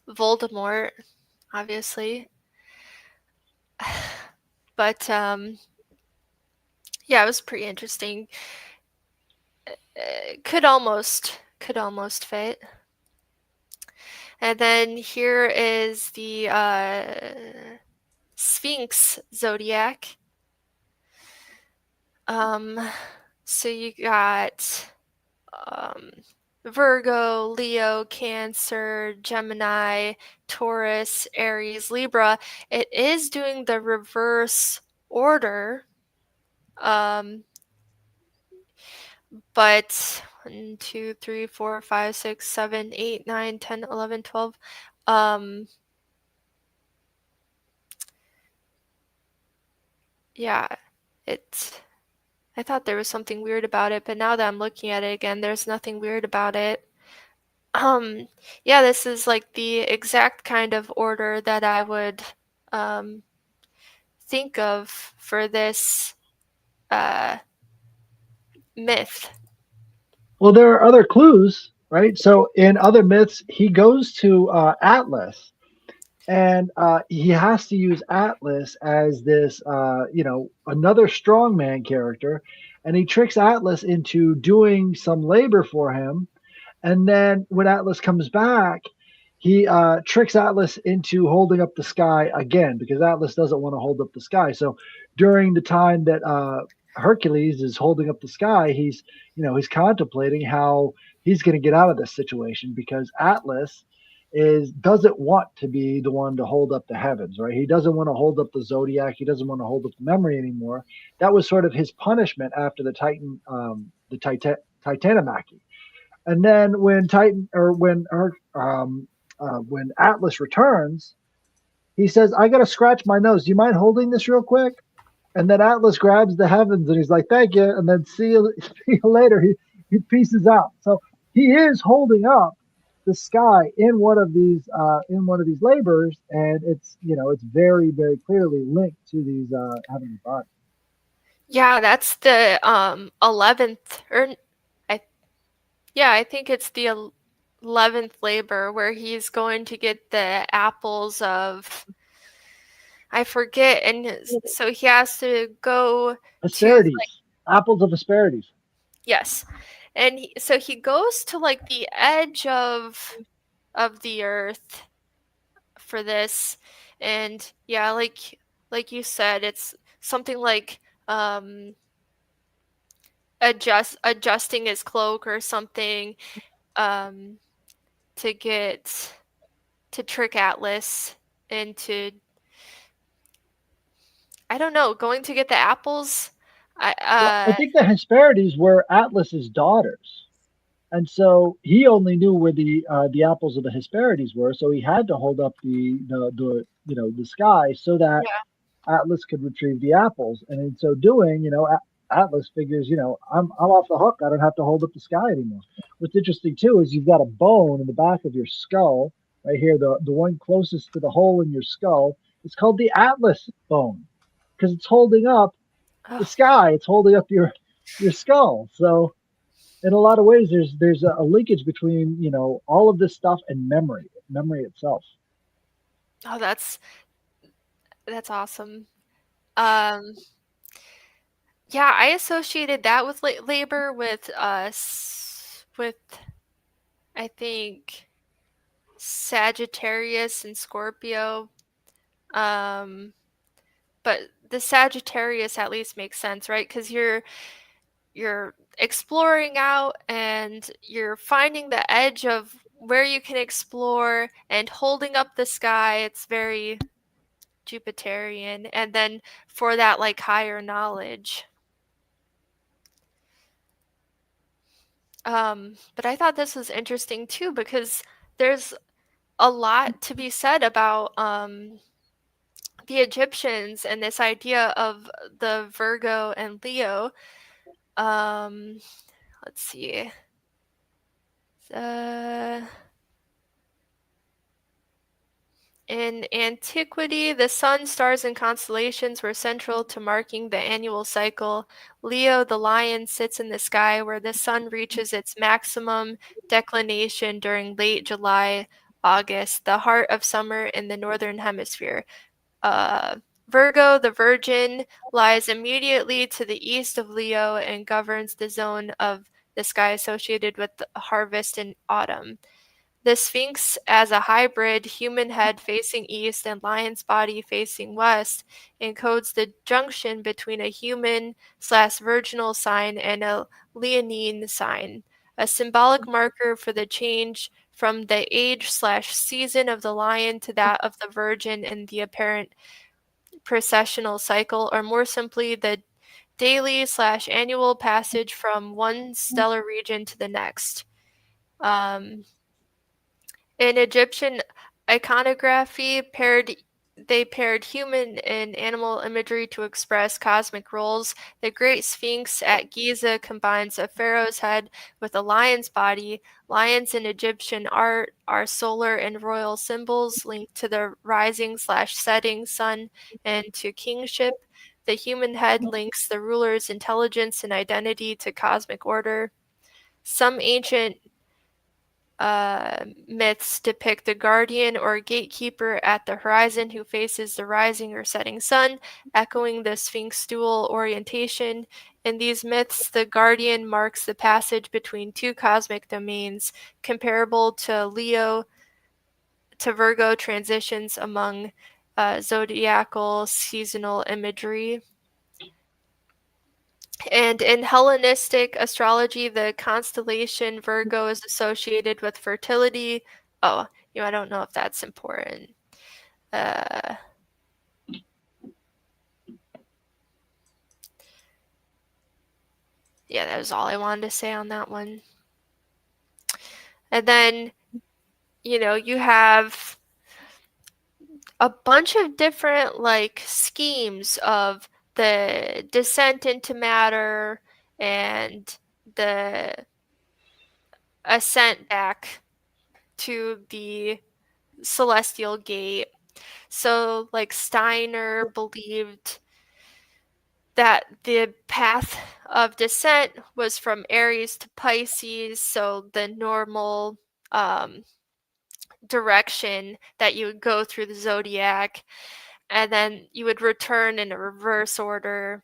Voldemort, obviously. But yeah, it was pretty interesting. Could almost fit. And then here is the Sphinx zodiac. So you got Virgo, Leo, Cancer, Gemini, Taurus, Aries, Libra, it is doing the reverse order. But 1, 2, 3, 4, 5, 6, 7, 8, 9, 10, 11, 12. Yeah, I thought there was something weird about it, but now that I'm looking at it again, there's nothing weird about it. Yeah, this is like the exact kind of order that I would think of for this myth. Well, there are other clues, right? So in other myths, he goes to Atlas, and he has to use Atlas as this, another strongman character, and he tricks Atlas into doing some labor for him. And then when Atlas comes back, he tricks Atlas into holding up the sky again because Atlas doesn't want to hold up the sky. So during the time that Hercules is holding up the sky, he's contemplating how he's going to get out of this situation because Atlas doesn't want to be the one to hold up the heavens, right? He doesn't want to hold up the zodiac. He doesn't want to hold up the memory anymore. That was sort of his punishment after the Titanomachy. And then when when Atlas returns, he says, "I got to scratch my nose. Do you mind holding this real quick?" And then Atlas grabs the heavens and he's like, "Thank you." And then see you later. He pieces out. So he is holding up the sky in one of these labors, and it's very, very clearly linked to these heavenly bodies. Yeah, that's the 11th, or I think it's the 11th labor where he's going to get the apples of, I forget, and so he has to go Hesperides, to apples of Hesperides. Yes, and so he goes to like the edge of the earth for this, and yeah, like you said, it's something like adjusting his cloak or something to trick Atlas into, I don't know, going to get the apples. I think the Hesperides were Atlas's daughters, and so he only knew where the apples of the Hesperides were. So he had to hold up the sky so that Atlas could retrieve the apples. And in so doing, Atlas figures, I'm off the hook. I don't have to hold up the sky anymore. What's interesting too is you've got a bone in the back of your skull right here, the one closest to the hole in your skull. It's called the Atlas bone because it's holding up the sky. It's holding up your skull. So in a lot of ways, there's a linkage between all of this stuff and memory itself. Oh, that's awesome. Yeah, I associated that with labor with with I think Sagittarius and Scorpio. But the Sagittarius at least makes sense, right? Because you're exploring out and you're finding the edge of where you can explore and holding up the sky. It's very Jupiterian, and then for that like higher knowledge. But I thought this was interesting too because there's a lot to be said about the Egyptians and this idea of the Virgo and Leo. Let's see. In antiquity, the sun, stars, and constellations were central to marking the annual cycle. Leo, the lion, sits in the sky where the sun reaches its maximum declination during late July, August, the heart of summer in the northern hemisphere. Virgo, the Virgin, lies immediately to the east of Leo and governs the zone of the sky associated with the harvest in autumn. The Sphinx, as a hybrid human head facing east and lion's body facing west, encodes the junction between a human/virginal sign and a leonine sign. a symbolic marker for the change from the age/season of the lion to that of the virgin in the apparent precessional cycle, or more simply, the daily/annual passage from one stellar region to the next. In Egyptian iconography, they paired human and animal imagery to express cosmic roles. The Great Sphinx at Giza combines a pharaoh's head with a lion's body. Lions in Egyptian art are solar and royal symbols linked to the rising/setting sun and to kingship. The human head links the ruler's intelligence and identity to cosmic order. Some ancient myths depict the guardian or gatekeeper at the horizon who faces the rising or setting sun, echoing the Sphinx dual orientation. In these myths, the guardian marks the passage between two cosmic domains, comparable to Leo to Virgo transitions among zodiacal seasonal imagery. And in Hellenistic astrology, the constellation Virgo is associated with fertility. Oh, I don't know if that's important. Yeah, that was all I wanted to say on that one. And then, you have a bunch of different schemes of the descent into matter and the ascent back to the celestial gate. So Steiner believed that the path of descent was from Aries to Pisces, so the normal direction that you would go through the zodiac, and then you would return in a reverse order.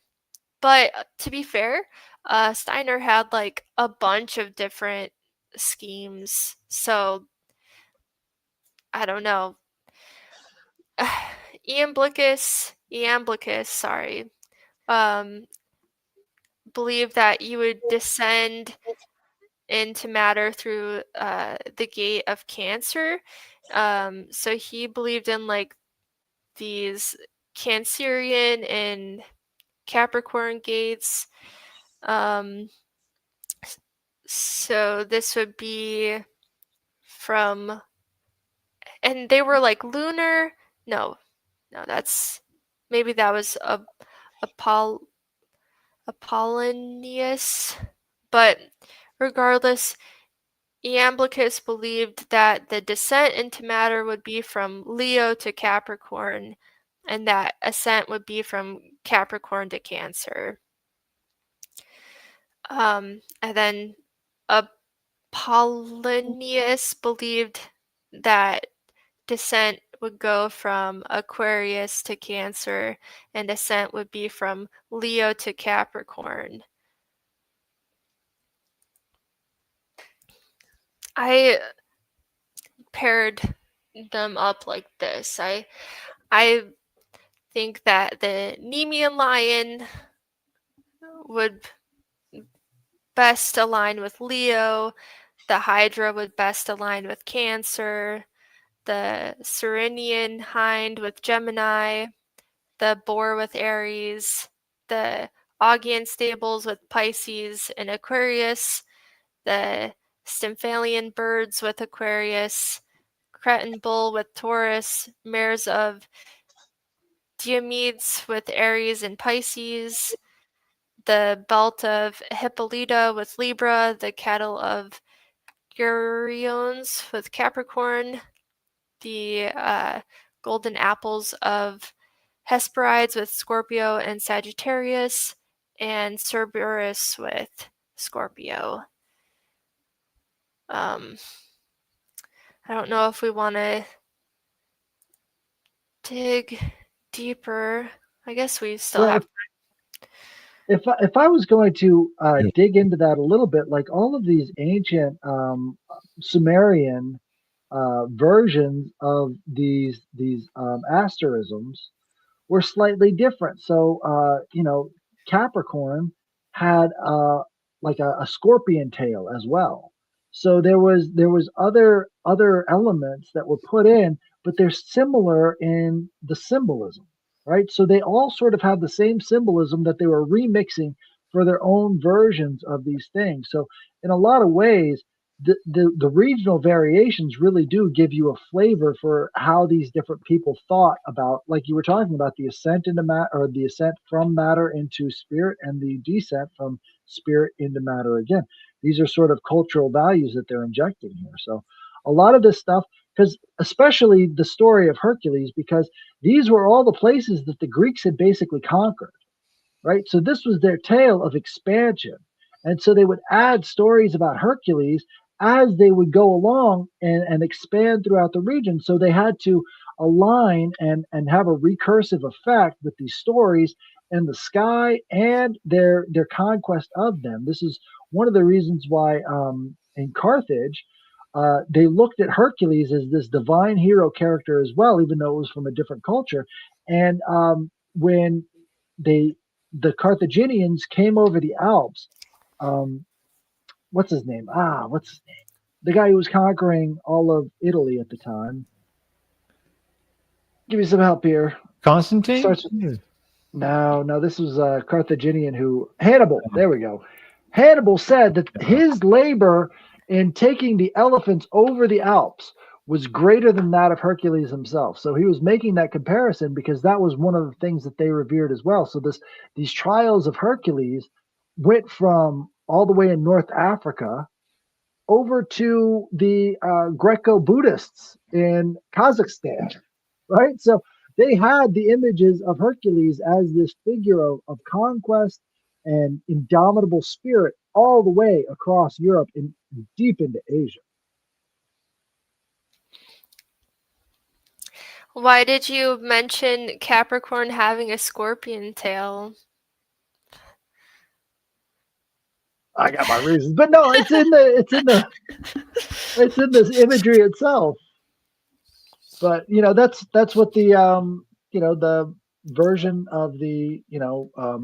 But to be fair, Steiner had a bunch of different schemes, so I don't know. Iamblichus, believed that you would descend into matter through the gate of Cancer. So he believed in these Cancerian and Capricorn gates. So this would be from, and they were lunar. No, that's maybe that was Apollonius. But regardless, Iamblichus believed that the descent into matter would be from Leo to Capricorn, and that ascent would be from Capricorn to Cancer. And then Apollonius believed that descent would go from Aquarius to Cancer, and ascent would be from Leo to Capricorn. I paired them up like this. I think that the Nemean lion would best align with Leo, the Hydra would best align with Cancer, the Cyrenian hind with Gemini, the boar with Aries, the Augean stables with Pisces and Aquarius, the Stymphalian birds with Aquarius, Cretan bull with Taurus, mares of Diomedes with Aries and Pisces, the belt of Hippolyta with Libra, the cattle of Geryones with Capricorn, the golden apples of Hesperides with Scorpio and Sagittarius, and Cerberus with Scorpio. I don't know if we want to dig deeper. I guess we still have. If I was going to dig into that a little bit, like all of these ancient Sumerian versions of these asterisms were slightly different. So Capricorn had like a scorpion tail as well. So there was other elements that were put in, but they're similar in the symbolism, right? So they all sort of have the same symbolism that they were remixing for their own versions of these things. So in a lot of ways, the regional variations really do give you a flavor for how these different people thought about, like you were talking about, the ascent into matter, or the ascent from matter into spirit, and the descent from spirit into matter again. These are sort of cultural values that they're injecting here. So a lot of this stuff, because especially the story of Hercules, because these were all the places that the Greeks had basically conquered, right? So this was their tale of expansion. And so they would add stories about Hercules as they would go along and expand throughout the region. So they had to align and have a recursive effect with these stories and the sky and their conquest of them. This is one of the reasons why in Carthage, they looked at Hercules as this divine hero character as well, even though it was from a different culture. And when the Carthaginians came over the Alps, what's his name? The guy who was conquering all of Italy at the time. Give me some help here. Constantine? Starts with, no, this was a Carthaginian Hannibal. There we go. Hannibal said that his labor in taking the elephants over the Alps was greater than that of Hercules himself. So he was making that comparison because that was one of the things that they revered as well. So these trials of Hercules went from all the way in North Africa over to the Greco-Buddhists in Kazakhstan, right? So they had the images of Hercules as this figure of conquest and indomitable spirit all the way across Europe and deep into Asia. Why did you mention Capricorn having a scorpion tail? I got my reasons, but no, it's in this imagery itself. But that's what the the version of the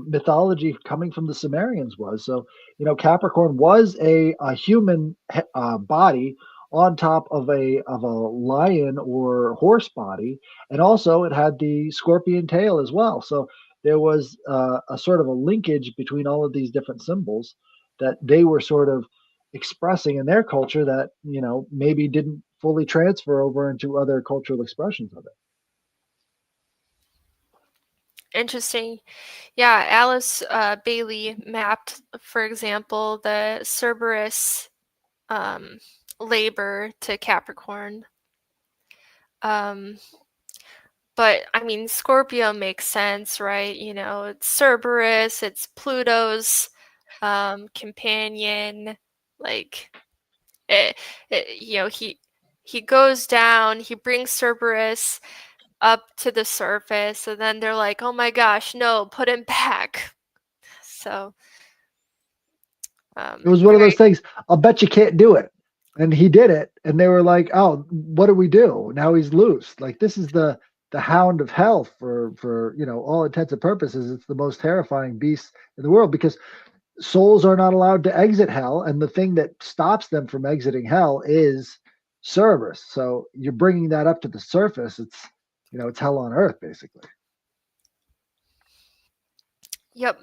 mythology coming from the Sumerians was. So Capricorn was a human body on top of a lion or horse body, and also it had the scorpion tail as well. So there was a sort of a linkage between all of these different symbols that they were sort of expressing in their culture that maybe didn't fully transfer over into other cultural expressions of it. Interesting. Yeah, Alice Bailey mapped, for example, the Cerberus labor to Capricorn. But I mean, Scorpio makes sense, right? It's Cerberus, it's Pluto's companion. Like, he goes down, he brings Cerberus up to the surface, and then they're like, oh my gosh, no, put him back. So it was one of those things, I'll bet you can't do it. And he did it, and they were like, oh, what do we do? Now he's loose. Like, this is the hound of hell for all intents and purposes. It's the most terrifying beast in the world because souls are not allowed to exit hell, and the thing that stops them from exiting hell is Cerberus. So you're bringing that up to the surface. It's it's hell on earth, basically. Yep.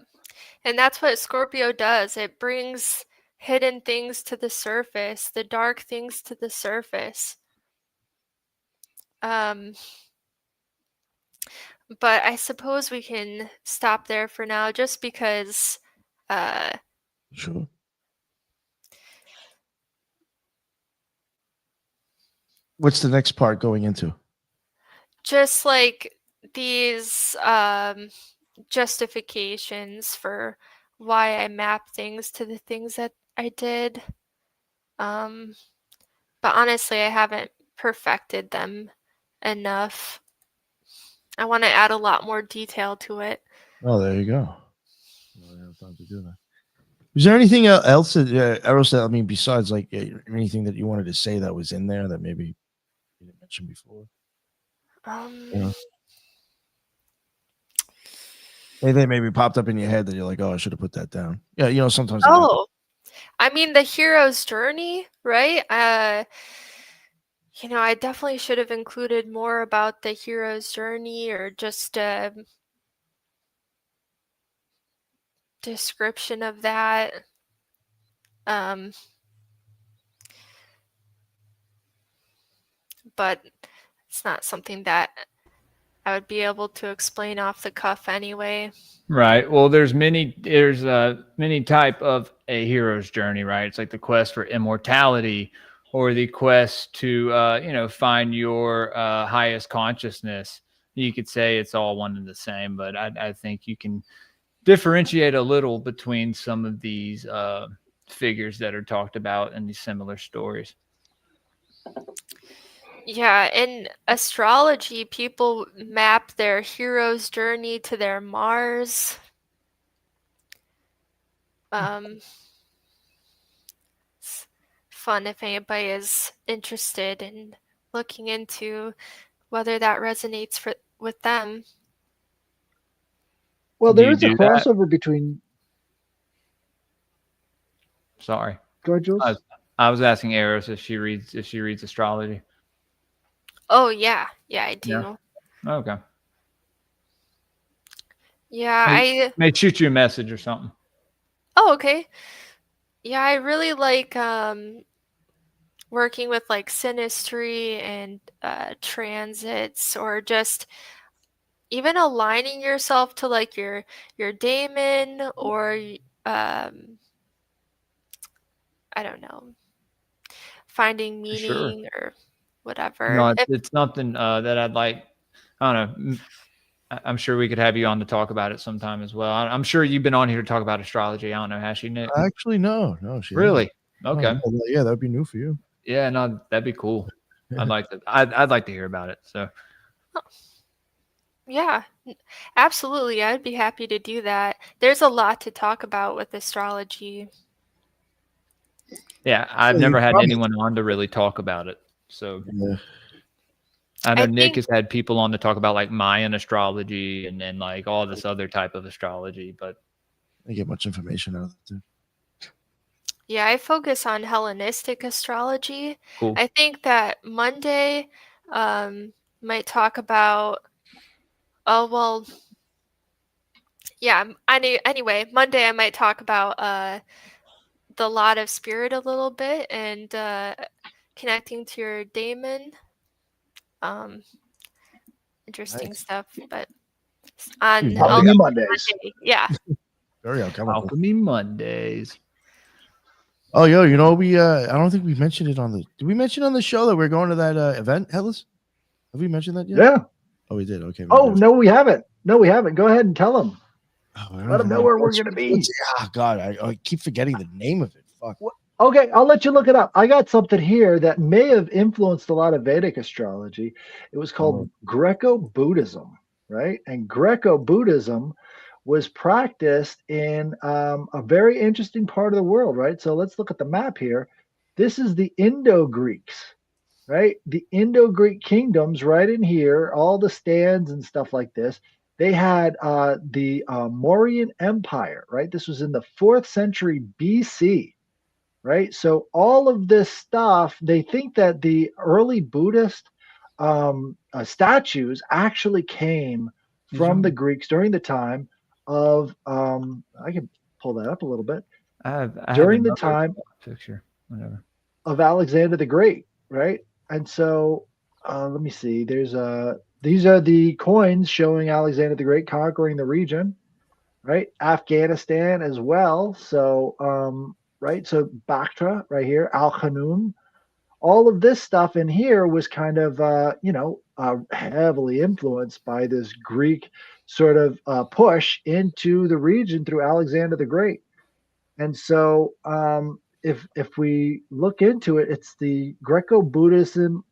And that's what Scorpio does. It brings hidden things to the surface, the dark things to the surface. But I suppose we can stop there for now, just because Sure. What's the next part going into? just like these justifications for why I map things to the things that I did. But honestly, I haven't perfected them enough. I want to add a lot more detail to it. Oh, there you go. I have time to do that. Is there anything else that Eros, besides like anything that you wanted to say that was in there that maybe you didn't mention before? Anything maybe popped up in your head that you're like, oh, I should have put that down. Yeah, sometimes. Oh, I mean, the hero's journey, right? I definitely should have included more about the hero's journey, or just a description of that. But it's not something that I would be able to explain off the cuff anyway. Right. Well, there's many type of a hero's journey, right? It's like the quest for immortality, or the quest to find your highest consciousness. You could say it's all one and the same, but I think you can differentiate a little between some of these figures that are talked about in these similar stories. Yeah, in astrology, people map their hero's journey to their Mars. It's fun if anybody is interested in looking into whether that resonates with them. Well, Do there you is a do that? crossover between. Sorry. Go ahead, Jules. I was asking Eros if she reads astrology. Oh yeah, I do. Yeah. Okay. Yeah, May shoot you a message or something. Oh, okay. Yeah, I really like working with like synastry and transits, or just even aligning yourself to like your daemon, or I don't know, finding meaning or whatever. No, it's something that I'd like. I don't know. I'm sure we could have you on to talk about it sometime as well. I'm sure you've been on here to talk about astrology. I don't know, has she, Nick? Actually, no. She Really? hasn't. Okay. Oh, yeah, that would be new for you. Yeah, no, that'd be cool. I'd like to hear about it. So. Yeah, absolutely. I'd be happy to do that. There's a lot to talk about with astrology. Yeah, I've never had anyone on to really talk about it. So Yeah. I know Nick has had people on to talk about like Mayan astrology and then like all this other type of astrology, but I get much information out of it too. Yeah, I focus on Hellenistic astrology. Cool. I think that Monday might talk about. Oh well. Yeah. Anyway, Monday I might talk about the lot of spirit a little bit, and connecting to your daemon. Interesting stuff, but on Alchemy Mondays. Monday, yeah. Very alchemical. Alchemy Mondays. Oh, yo, we I don't think we mentioned it on the. Did we mention on the show that we're going to that event, Headless? Have we mentioned that yet? Yeah. Oh, we did. Okay. Oh, no, we haven't. No, we haven't. Go ahead and tell them. Let them know where we're going to be. Oh, God. I keep forgetting the name of it. Fuck. Okay, I'll let you look it up. I got something here that may have influenced a lot of Vedic astrology. It was called Greco-Buddhism, right? And Greco-Buddhism was practiced in a very interesting part of the world, right? So let's look at the map here. This is the Indo-Greeks, right? The Indo-Greek kingdoms right in here, all the stands and stuff like this. They had the Mauryan Empire, right? This was in the 4th century BC, right? So all of this stuff, they think that the early Buddhist statues actually came from the Greeks during the time of, I can pull that up a little bit. During the time picture, whatever, of Alexander the Great, right? And so let me see. There's these are the coins showing Alexander the Great conquering the region, right? Afghanistan as well. So right, so Bactra right here, Al-Khanum. All of this stuff in here was kind of heavily influenced by this Greek sort of push into the region through Alexander the Great. And so if we look into it, it's the Greco-Buddhism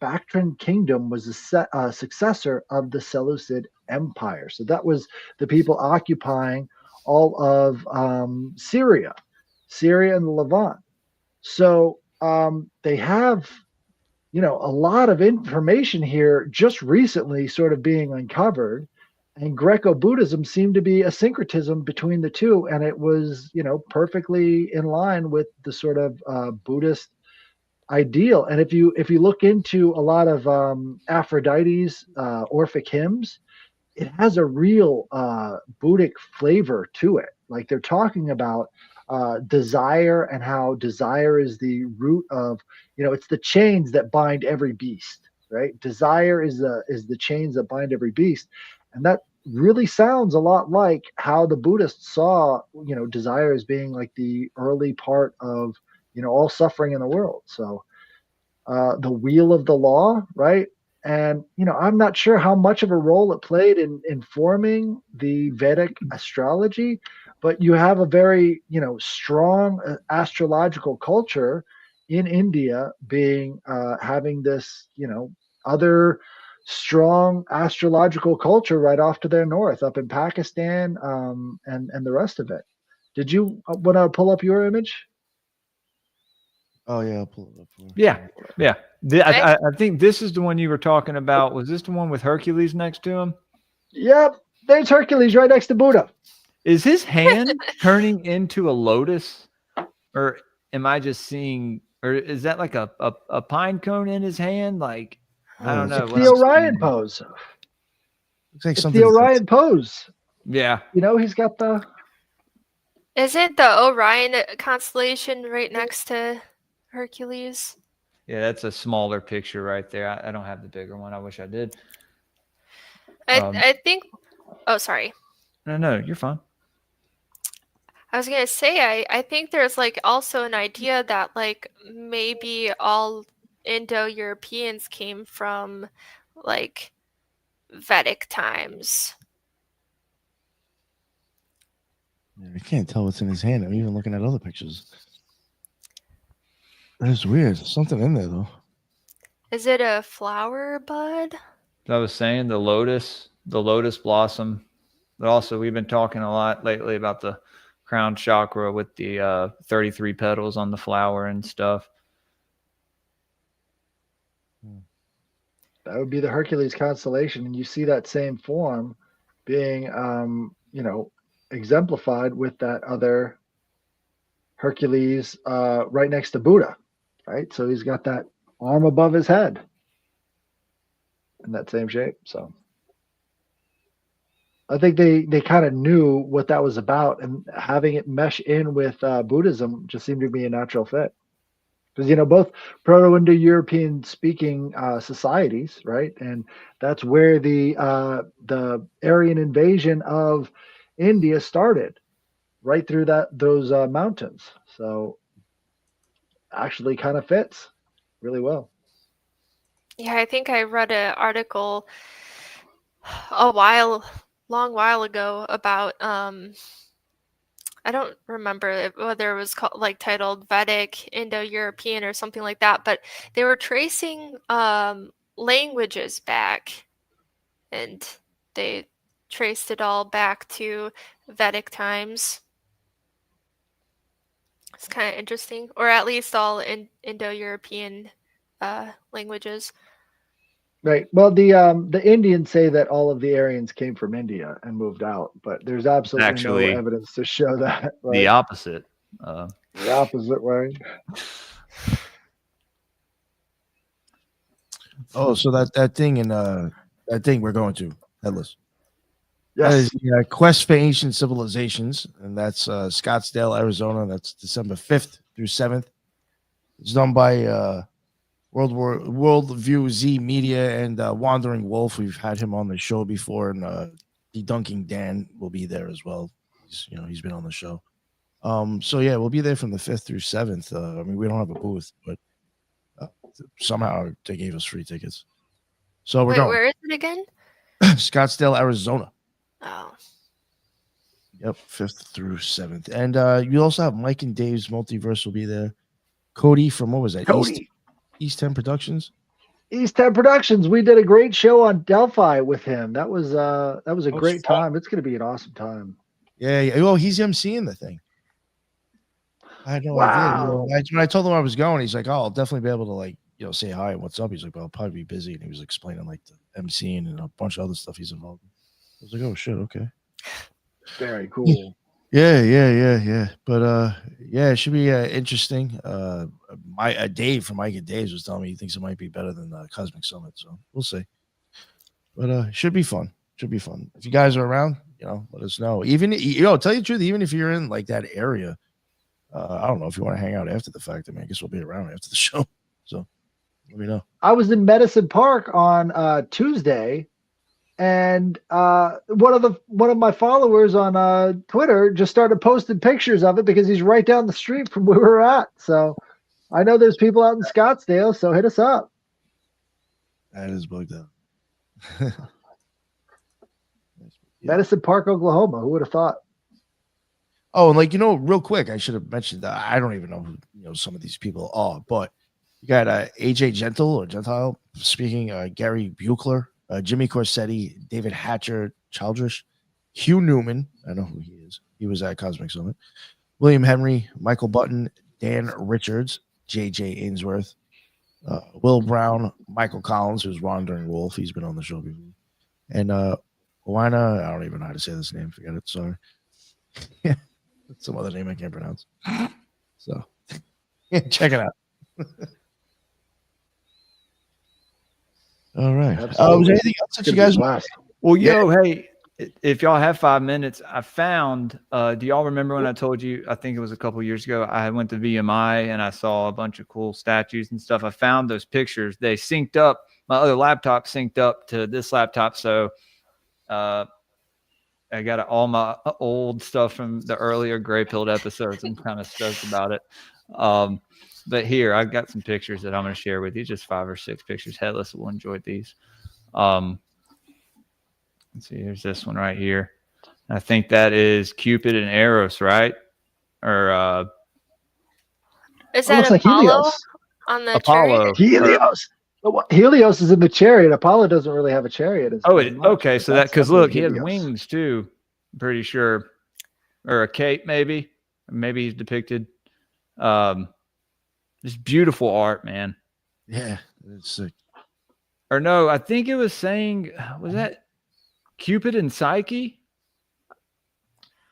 Bactrian kingdom was a successor of the Seleucid Empire. So that was the people occupying all of Syria and the Levant. So they have, a lot of information here just recently sort of being uncovered. And Greco-Buddhism seemed to be a syncretism between the two, and it was, perfectly in line with the sort of Buddhist ideal. And if you look into a lot of Aphrodite's Orphic hymns, it has a real Buddhic flavor to it. Like they're talking about desire and how desire is the root of, it's the chains that bind every beast, right? Desire is the chains that bind every beast, and that really sounds a lot like how the Buddhists saw, desire as being like the early part of, all suffering in the world. So the wheel of the law, right? And I'm not sure how much of a role it played in informing the Vedic astrology, but you have a very strong astrological culture in India, being having this other strong astrological culture right off to their north, up in Pakistan, and the rest of it. Did you want to pull up your image? Oh yeah, I'll pull it up. Yeah. I think this is the one you were talking about. Was this the one with Hercules next to him? Yep, there's Hercules right next to Buddha. Is his hand turning into a lotus, or am I just seeing? Or is that like a pine cone in his hand? Like I don't know. It's the Orion pose. Looks like It's something the Orion pose. Yeah. He's got the. Isn't the Orion constellation right next to Hercules? Yeah, that's a smaller picture right there. I don't have the bigger one. I wish I did. I think. Oh, sorry. No, you're fine. I was gonna say I think there's like also an idea that like maybe all Indo-Europeans came from like Vedic times. Yeah, I can't tell what's in his hand. I'm even looking at other pictures. That's weird. There's something in there though. Is it a flower bud? I was saying the lotus blossom. But also, we've been talking a lot lately about the crown chakra with the 33 petals on the flower and stuff. That would be the Hercules constellation, and you see that same form being, exemplified with that other Hercules right next to Buddha, right? So he's got that arm above his head in that same shape. So I think they kind of knew what that was about, and having it mesh in with Buddhism just seemed to be a natural fit. Because both Proto-Indo-European speaking societies, right, and that's where the Aryan invasion of India started, right through those mountains. So actually, kind of fits really well. Yeah, I think I read an article long while ago about I don't remember whether it was called like titled Vedic Indo-European or something like that, but they were tracing languages back, and they traced it all back to Vedic times. It's kind of interesting, or at least all Indo-European languages. Right. Well, the Indians say that all of the Aryans came from India and moved out, but there's absolutely no evidence to show that. Right? The opposite. The opposite way. Oh, so that thing we're going to Headless. Yes. That is the Quest for Ancient Civilizations, and that's Scottsdale, Arizona. That's December 5th through 7th. It's done by Worldview Z Media and Wandering Wolf. We've had him on the show before, and Debunking Dan will be there as well. He's been on the show. So yeah, we'll be there from the 5th through 7th. I mean, we don't have a booth, but somehow they gave us free tickets. So we're going. Where is it again? Scottsdale, Arizona. Oh. Yep, 5th through 7th. And you also have Mike and Dave's Multiverse will be there. Cody from, what was that? Cody. East 10 Productions. East 10 Productions. We did a great show on Delphi with him. That was a great time. It's going to be an awesome time. Yeah. Well, he's emceeing the thing. I had no idea. When I told him I was going, he's like, "Oh, I'll definitely be able to say hi and what's up." He's like, "Well, I'll probably be busy," and he was explaining like the emceeing and a bunch of other stuff he's involved in. was like, oh shit, okay. Very cool. Yeah. But yeah, it should be interesting. Dave from Mike and Dave's was telling me he thinks it might be better than the Cosmic Summit, so we'll see. But it should be fun. Should be fun. If you guys are around, let us know. Even tell you the truth, even if you're in like that area, I don't know if you want to hang out after the fact. I mean, I guess we'll be around after the show. So let me know. I was in Medicine Park on Tuesday, and one of my followers on Twitter just started posting pictures of it because he's right down the street from where we're at. So I know there's people out in Scottsdale, so hit us up. That is bugged out. Medicine Park, Oklahoma. Who would have thought? Oh, and real quick, I should have mentioned that I don't even know who some of these people are, but you got AJ Gentile speaking, Gary Buechler, Jimmy Corsetti, David Hatcher, Childress, Hugh Newman. I know who he is. He was at Cosmic Summit. William Henry, Michael Button, Dan Richards, JJ Ainsworth, Will Brown, Michael Collins, who's Wandering Wolf. He's been on the show before. And Oana, I don't even know how to say this name. Forget it. Sorry. Yeah. Some other name I can't pronounce. So check it out. All right. Was there anything else that you guys want? Well, hey, if y'all have 5 minutes, I found, do y'all remember when I told you, I think it was a couple years ago, I went to VMI and I saw a bunch of cool statues and stuff. I found those pictures. They synced up. My other laptop synced up to this laptop. So I got all my old stuff from the earlier Greypilled episodes. I'm kind of stoked about it. But here, I've got some pictures that I'm going to share with you. Just 5 or 6 pictures. Headless will enjoy these. Let's see. Here's this one right here. I think that is Cupid and Eros, right? Or is that like Apollo Helios. on the Apollo? chariot? Helios. Helios is in the chariot. Apollo doesn't really have a chariot. Okay. So that, because look, he has Helios. wings too. I'm pretty sure, or a cape maybe. Maybe he's depicted. Just beautiful art, man. Yeah, it's sick. Or no, I think it was saying, was that Cupid and Psyche?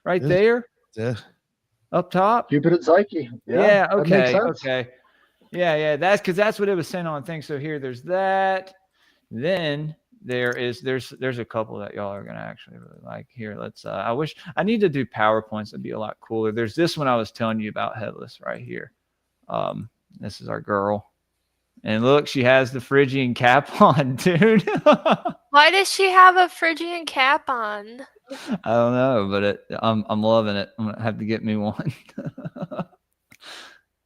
Right there? Yeah. Up top? Cupid and Psyche. Yeah, that makes okay. sense. Okay. Yeah. That's what it was saying on things. So here, there's that. Then there's a couple that y'all are gonna actually really like. Here, let's I need to do PowerPoints. That'd be a lot cooler. There's this one I was telling you about, Headless, right here. This is our girl. And look, she has the Phrygian cap on, dude. Why does she have a Phrygian cap on? I don't know, but I'm loving it. I'm gonna have to get me one.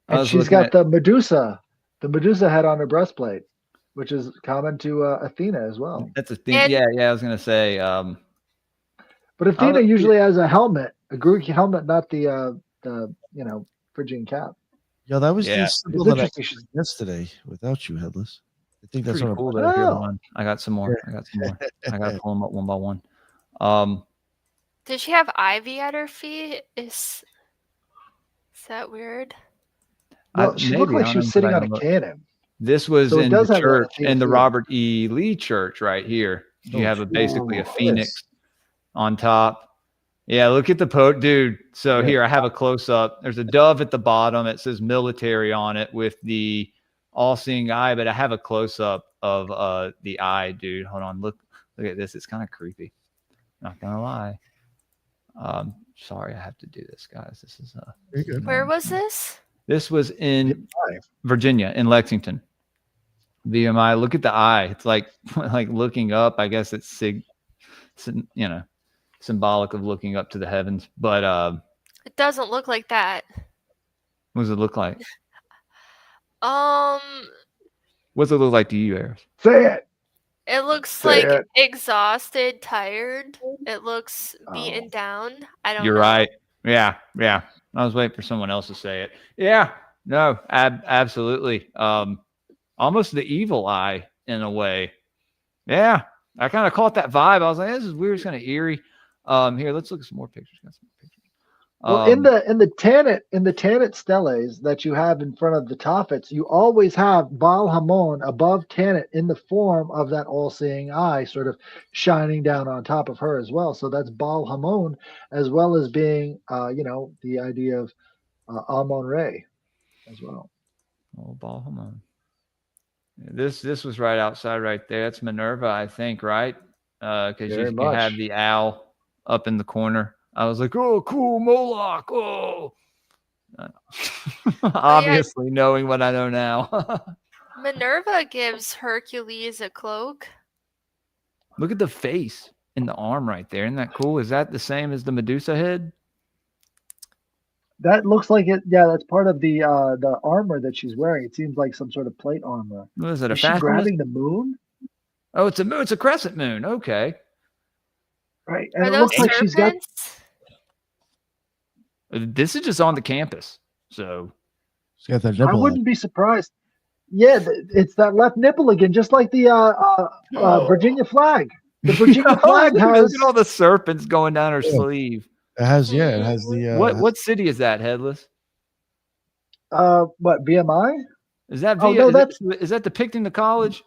And she's got the Medusa head on her breastplate, which is common to Athena as well. That's a thing. Yeah. I was gonna say. But Athena usually has a helmet, a Greek helmet, not the Phrygian cap. Yo, that was the symbol that I interesting. used yesterday without you, Headless. I think that's pretty cool. I got some more. I gotta pull them up one by one. Does she have ivy at her feet? Is that weird? Well, she looked like she was sitting on a cannon. This was So in the church, in the Robert E. Lee church right here. You have basically a phoenix on top. Yeah, look at the dude. So here I have a close up. There's a dove at the bottom. It says military on it with the all-seeing eye, but I have a close up of the eye, dude. Hold on, look at this. It's kind of creepy. Not gonna lie. Sorry, I have to do this, guys. This is Where was this? This was in Virginia, in Lexington. VMI. Look at the eye. It's like looking up. I guess it's symbolic of looking up to the heavens, but it doesn't look like that. What does it look like? What does it look like to you, Eros? Say it. It looks exhausted, tired. It looks beaten down. I don't know. You're right. Yeah. I was waiting for someone else to say it. Yeah. No, absolutely. Almost the evil eye in a way. Yeah. I kind of caught that vibe. I was like, this is weird. It's kind of eerie. Here, let's look at some more pictures. Got some Well, in the Tanit steles that you have in front of the Tophets, you always have Baal Hamon above Tanit in the form of that all-seeing eye, sort of shining down on top of her as well. So that's Baal Hamon, as well as being, the idea of Amon Re as well. Oh, Baal Hamon. This was right outside right there. That's Minerva, I think, right? Because you have the owl up in the corner. I was like, oh, cool, Moloch. Oh, obviously knowing what I know now. Minerva gives Hercules a cloak. Look at the face and the arm right there. Isn't that cool? Is that the same as the Medusa head? That looks like it. Yeah, that's part of the armor that she's wearing. It seems like some sort of plate armor. What is it? Is she grabbing the moon? Oh, it's a moon. It's a crescent moon. Okay. Right, and it looks like she's got. This is just on the campus, so she's got that nipple. I wouldn't be surprised. Yeah, it's that left nipple again, just like the Virginia flag. The Virginia flag has. Look at all the serpents going down her sleeve. It has the. What city is that, Headless? What, BMI? Is that? Is that depicting the college?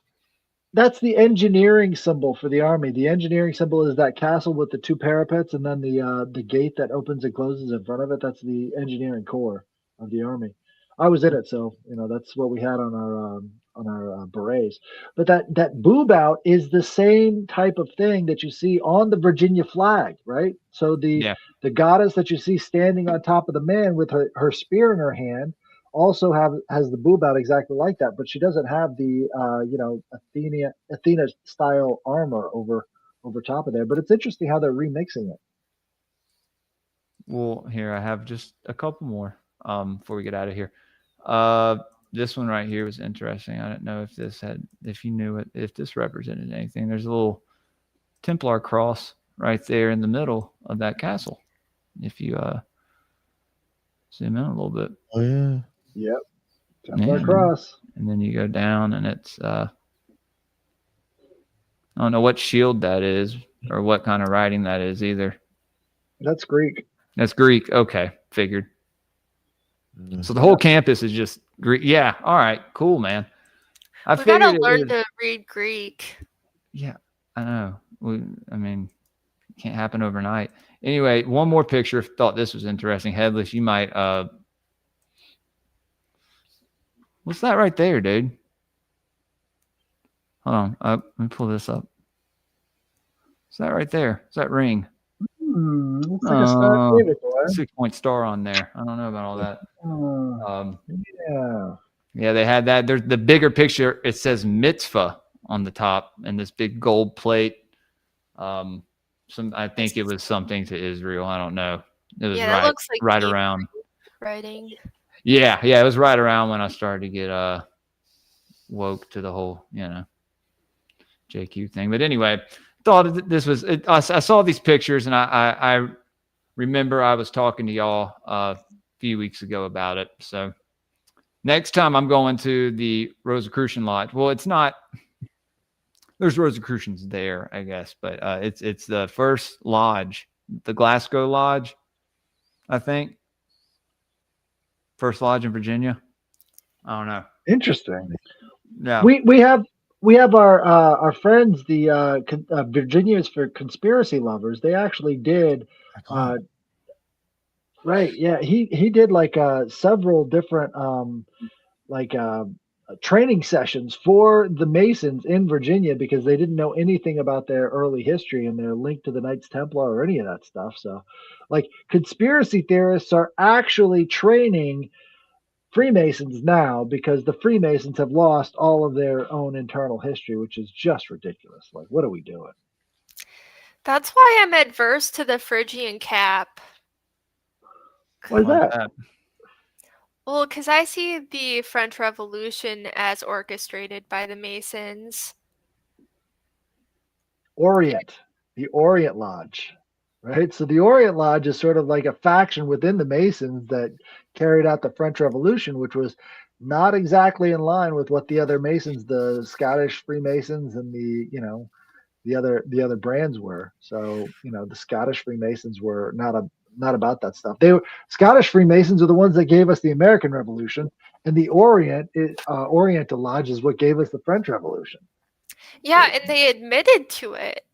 That's the engineering symbol for the army. The engineering symbol is that castle with the two parapets, and then the gate that opens and closes in front of it. That's the engineering core of the army. I was in it, so that's what we had on our berets. But that boob out is the same type of thing that you see on the Virginia flag, right? So the goddess that you see standing on top of the man with her spear in her hand also has the boob out exactly like that, but she doesn't have the Athena style armor over top of there. But it's interesting how they're remixing it. Well, here I have just a couple more before we get out of here. This one right here was interesting. I don't know if you knew it, if this represented anything. There's a little Templar cross right there in the middle of that castle. If you zoom in a little bit. Oh yeah. Yep. Templar cross. And then you go down and it's I don't know what shield that is or what kind of writing that is either. That's Greek. That's Greek. Okay, figured. So the whole campus is just Greek. Yeah. All right. Cool, man. We gotta learn to read Greek. Yeah, I know. It can't happen overnight. Anyway, one more picture. Thought this was interesting. Headless, you might. What's that right there, dude? Hold on. Let me pull this up. What's that right there? What's that ring? Looks like a star David, boy. 6-point star on there. I don't know about all that. Yeah, they had that. There's the bigger picture. It says mitzvah on the top and this big gold plate. I think it was something to Israel. I don't know. It was right around writing. Yeah, it was right around when I started to get woke to the whole JQ thing. But anyway, thought this was. I saw these pictures and I remember I was talking to y'all a few weeks ago about it. So next time I'm going to the Rosicrucian Lodge. Well, it's not. There's Rosicrucians there, I guess, but it's the first lodge, the Glasgow Lodge, I think. First lodge in Virginia. I don't know. Interesting. Yeah, we have our friends, the Virginians for Conspiracy Lovers. They actually did. Right. Yeah. He did like several different training sessions for the Masons in Virginia because they didn't know anything about their early history and their link to the Knights Templar or any of that stuff. So conspiracy theorists are actually training Freemasons now because the Freemasons have lost all of their own internal history, which is just ridiculous. Like, what are we doing? That's why I'm adverse to the Phrygian cap. What is that? Well, because I see the French Revolution as orchestrated by the Masons. The Orient Lodge, right? So the Orient Lodge is sort of like a faction within the Masons that carried out the French Revolution, which was not exactly in line with what the other Masons, the Scottish Freemasons and the other brands were. So, the Scottish Freemasons were not not about that stuff. They were Scottish Freemasons are the ones that gave us the American Revolution, and the Oriental Lodge is what gave us the French Revolution. Yeah, and they admitted to it.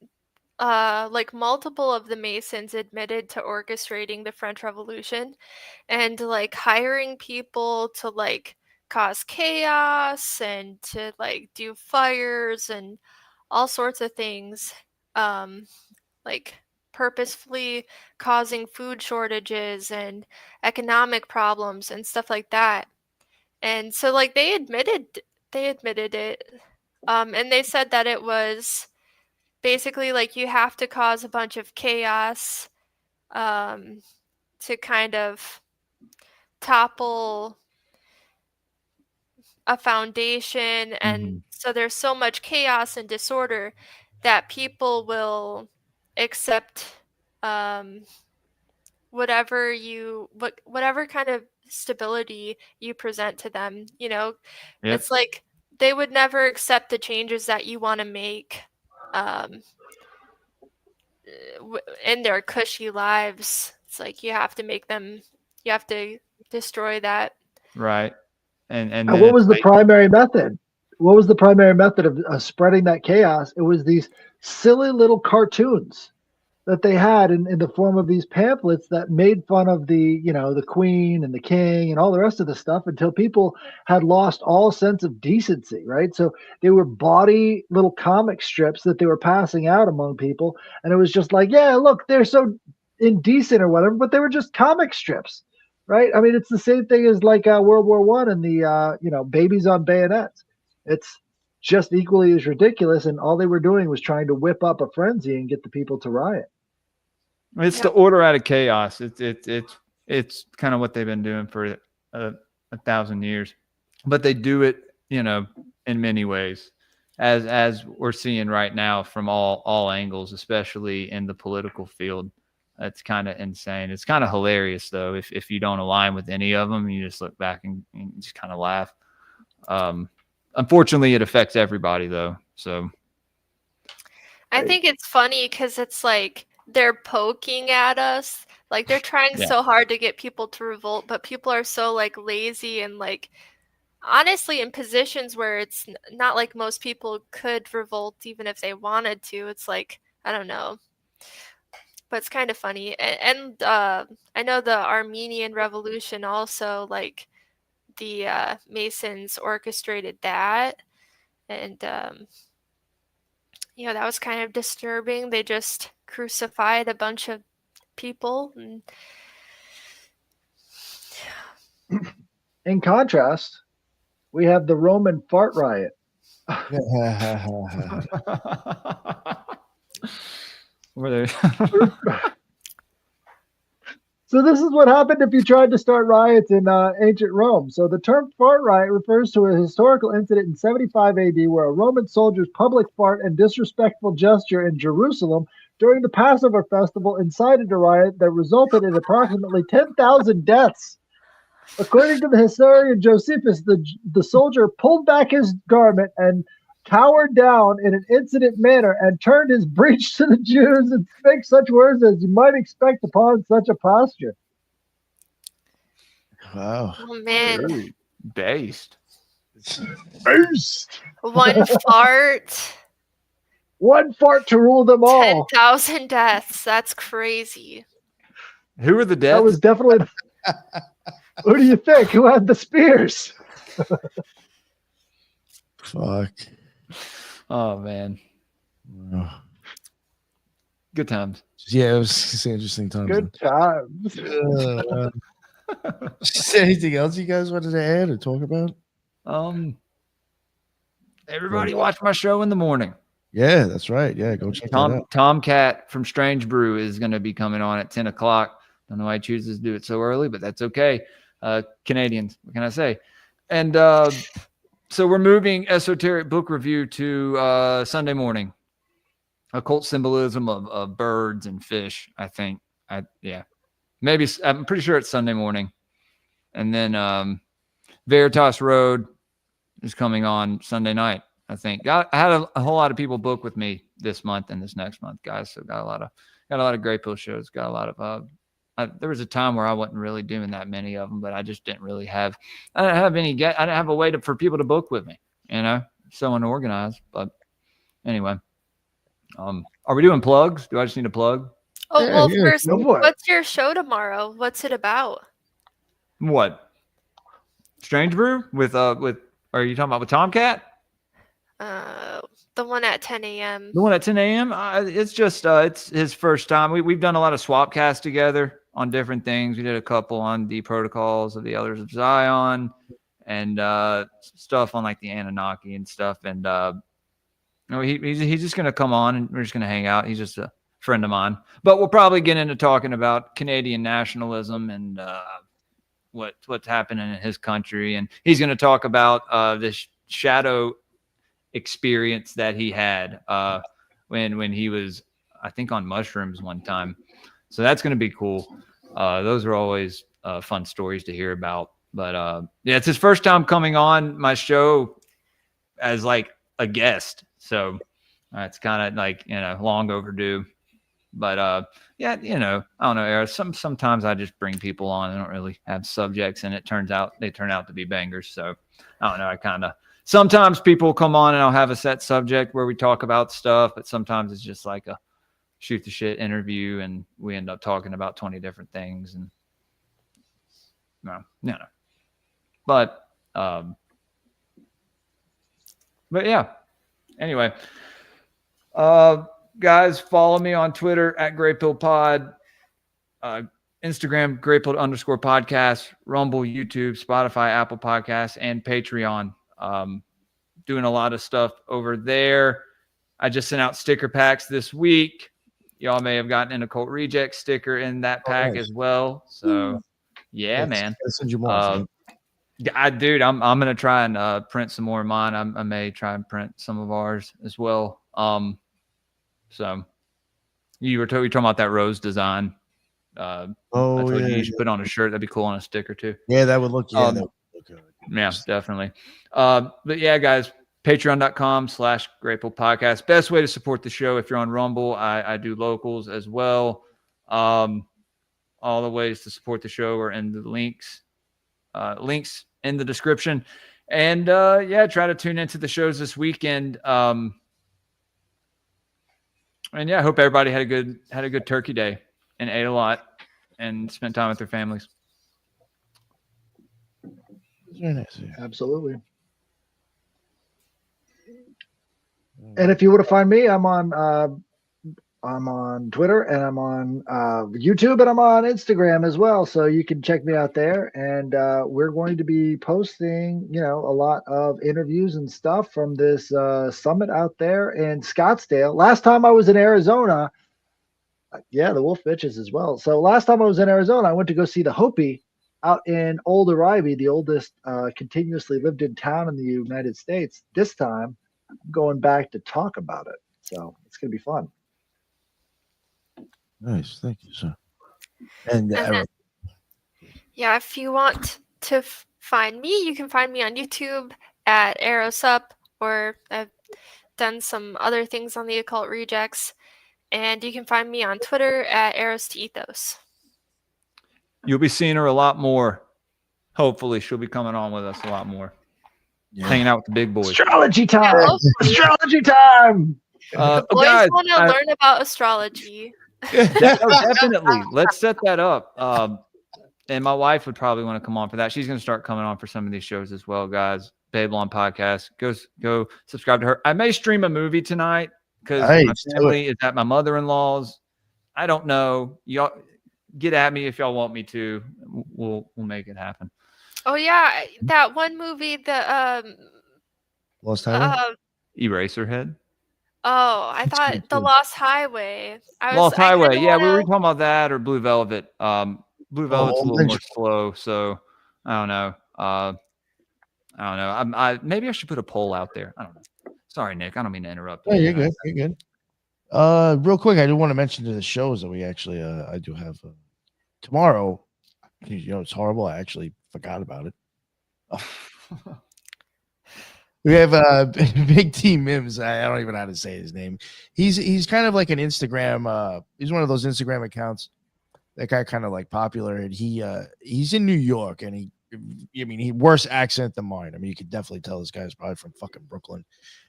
Like multiple of the Masons admitted to orchestrating the French Revolution and like hiring people to like cause chaos and to like do fires and all sorts of things. Like purposefully causing food shortages and economic problems and stuff like that. And so like they admitted it. And they said that it was basically like you have to cause a bunch of chaos to kind of topple a foundation, and so there's so much chaos and disorder that people will accept whatever kind of stability you present to them. Yep. It's like they would never accept the changes that you want to make in their cushy lives. It's like you have to destroy that. Right. And what was the primary method? What was the primary method of spreading that chaos? It was these silly little cartoons that they had in the form of these pamphlets that made fun of the queen and the king and all the rest of the stuff until people had lost all sense of decency, right? So they were bawdy little comic strips that they were passing out among people. And it was just like, yeah, look, they're so indecent or whatever, but they were just comic strips, right? I mean, it's the same thing as like World War I and the, babies on bayonets. It's just equally as ridiculous. And all they were doing was trying to whip up a frenzy and get the people to riot. It's the order out of chaos. It's kind of what they've been doing for 1,000 years, but they do it, in many ways, as we're seeing right now from all angles, especially in the political field. It's kind of insane. It's kind of hilarious though. If you don't align with any of them, you just look back and just kind of laugh. Unfortunately, it affects everybody though. So I think it's funny because it's like they're poking at us, like they're trying so hard to get people to revolt, but people are so like lazy and like honestly in positions where it's not like most people could revolt even if they wanted to. It's like, I don't know, but it's kind of funny. And I know the Armenian Revolution also, like the Masons orchestrated that, and that was kind of disturbing. They just crucified a bunch of people. And in contrast, we have the Roman fart riot. Were they? So this is what happened if you tried to start riots in ancient Rome. So the term fart riot refers to a historical incident in 75 AD where a Roman soldier's public fart and disrespectful gesture in Jerusalem during the Passover festival incited a riot that resulted in approximately 10,000 deaths. According to the historian Josephus, the soldier pulled back his garment and cowered down in an incident manner and turned his breech to the Jews and spake such words as you might expect upon such a posture. Wow. oh man, Based. one fart, One fart to rule them all. 10,000 deaths. That's crazy. Who were the deaths? That was definitely. Who do you think? Who had the spears? Fuck. Oh man, Oh. good times. Yeah, it was interesting times. Good times. Is there anything else you guys wanted to add or talk about? Everybody watch my show in the morning. Yeah, that's right. Yeah, go check that out. Tomcat from Strange Brew is going to be coming on at 10 o'clock. Don't know why he chooses to do it so early, but that's okay. Canadians, what can I say? And so we're moving Esoteric Book Review to Sunday morning. Occult symbolism of birds and fish, I think. Maybe I'm pretty sure it's Sunday morning. And then Veritas Road is coming on Sunday night, I think. I had a whole lot of people book with me this month and this next month, guys. So got a lot of Greypilled shows. Got a lot of there was a time where I wasn't really doing that many of them, but I just didn't really have, I didn't have a way for people to book with me, so unorganized. But anyway, are we doing plugs? Do I just need a plug? Oh, Yeah, well, yeah, first, go for it. what's your show tomorrow? What's it about? What? Strange Brew with, are you talking about with Tomcat? The one at 10 a.m. The one at 10 a.m. It's just it's his first time. We've done a lot of swap casts together on different things. We did a couple on the protocols of the Elders of Zion and stuff on like the Anunnaki and stuff. And he's just gonna come on and we're just gonna hang out. He's just a friend of mine. But we'll probably get into talking about Canadian nationalism and what's happening in his country. And he's gonna talk about this shadow experience that he had when he was, I think, on mushrooms one time. So that's going to be cool. Those are always fun stories to hear about. But yeah, it's his first time coming on my show as like a guest. So it's kind of like, long overdue. But yeah, I don't know, Eros. Sometimes I just bring people on. I don't really have subjects, and they turn out to be bangers. So I don't know. Sometimes people come on and I'll have a set subject where we talk about stuff, but sometimes it's just like a shoot the shit interview and we end up talking about 20 different things. And no. But yeah, anyway, guys, follow me on Twitter at greypilledpod, Instagram, greypilled_podcast, Rumble, YouTube, Spotify, Apple Podcasts, and Patreon. Doing a lot of stuff over there. I just sent out sticker packs this week. Y'all may have gotten an Occult Reject sticker in that pack as well. So yeah, man. I'll send you more. Dude, I'm gonna try and print some more of mine. I may try and print some of ours as well. So you're talking about that rose design. I told you should put on a shirt. That'd be cool on a sticker too. Yeah, that would look. Yeah, that would look good. Yeah, definitely. But yeah, guys, patreon.com/greypilledpodcast. Best way to support the show. If you're on Rumble, I do locals as well. All the ways to support the show are in the links in the description. And yeah, try to tune into the shows this weekend. And yeah, I hope everybody had a good turkey day and ate a lot and spent time with their families. Very nice. Yeah. Absolutely. And if you want to find me, I'm on Twitter and I'm on YouTube and I'm on Instagram as well. So you can check me out there. And we're going to be posting, a lot of interviews and stuff from this summit out there in Scottsdale. Last time I was in Arizona, the Wolf Bitches as well. So last time I was in Arizona, I went to go see the Hopi out in Old Arrivie, the oldest continuously lived in town in the United States. This time, I'm going back to talk about it. So it's going to be fun. Nice. Thank you, sir. And yeah, if you want to find me, you can find me on YouTube at ErosUp, or I've done some other things on the Occult Rejects. And you can find me on Twitter at ErosTethos. You'll be seeing her a lot more. Hopefully, she'll be coming on with us a lot more. Yeah. Hanging out with the big boys. Astrology time! Astrology time! Boys want to learn about astrology. Definitely. Let's set that up. And my wife would probably want to come on for that. She's going to start coming on for some of these shows as well, guys. Babylon Podcast. Go subscribe to her. I may stream a movie tonight because my family is at my mother-in-law's. I don't know. Y'all get at me if y'all want me to. We'll make it happen. Oh yeah, that one movie, the Lost Highway? Eraserhead. Oh, I thought The Lost Highway. Lost Highway. Yeah, we were talking about that or Blue Velvet. Blue Velvet's a little more slow, so I don't know. Maybe I should put a poll out there. I don't know. Sorry, Nick. I don't mean to interrupt. Yeah, you're good. You're good. Real quick, I do want to mention to the shows that we actually I do have tomorrow. It's horrible. I actually forgot about it. We have Big T Mims. I don't even know how to say his name. He's kind of like an Instagram. He's one of those Instagram accounts that guy kind of like popular, and he's in New York, and he worse accent than mine. I mean, you could definitely tell this guy's probably from fucking Brooklyn,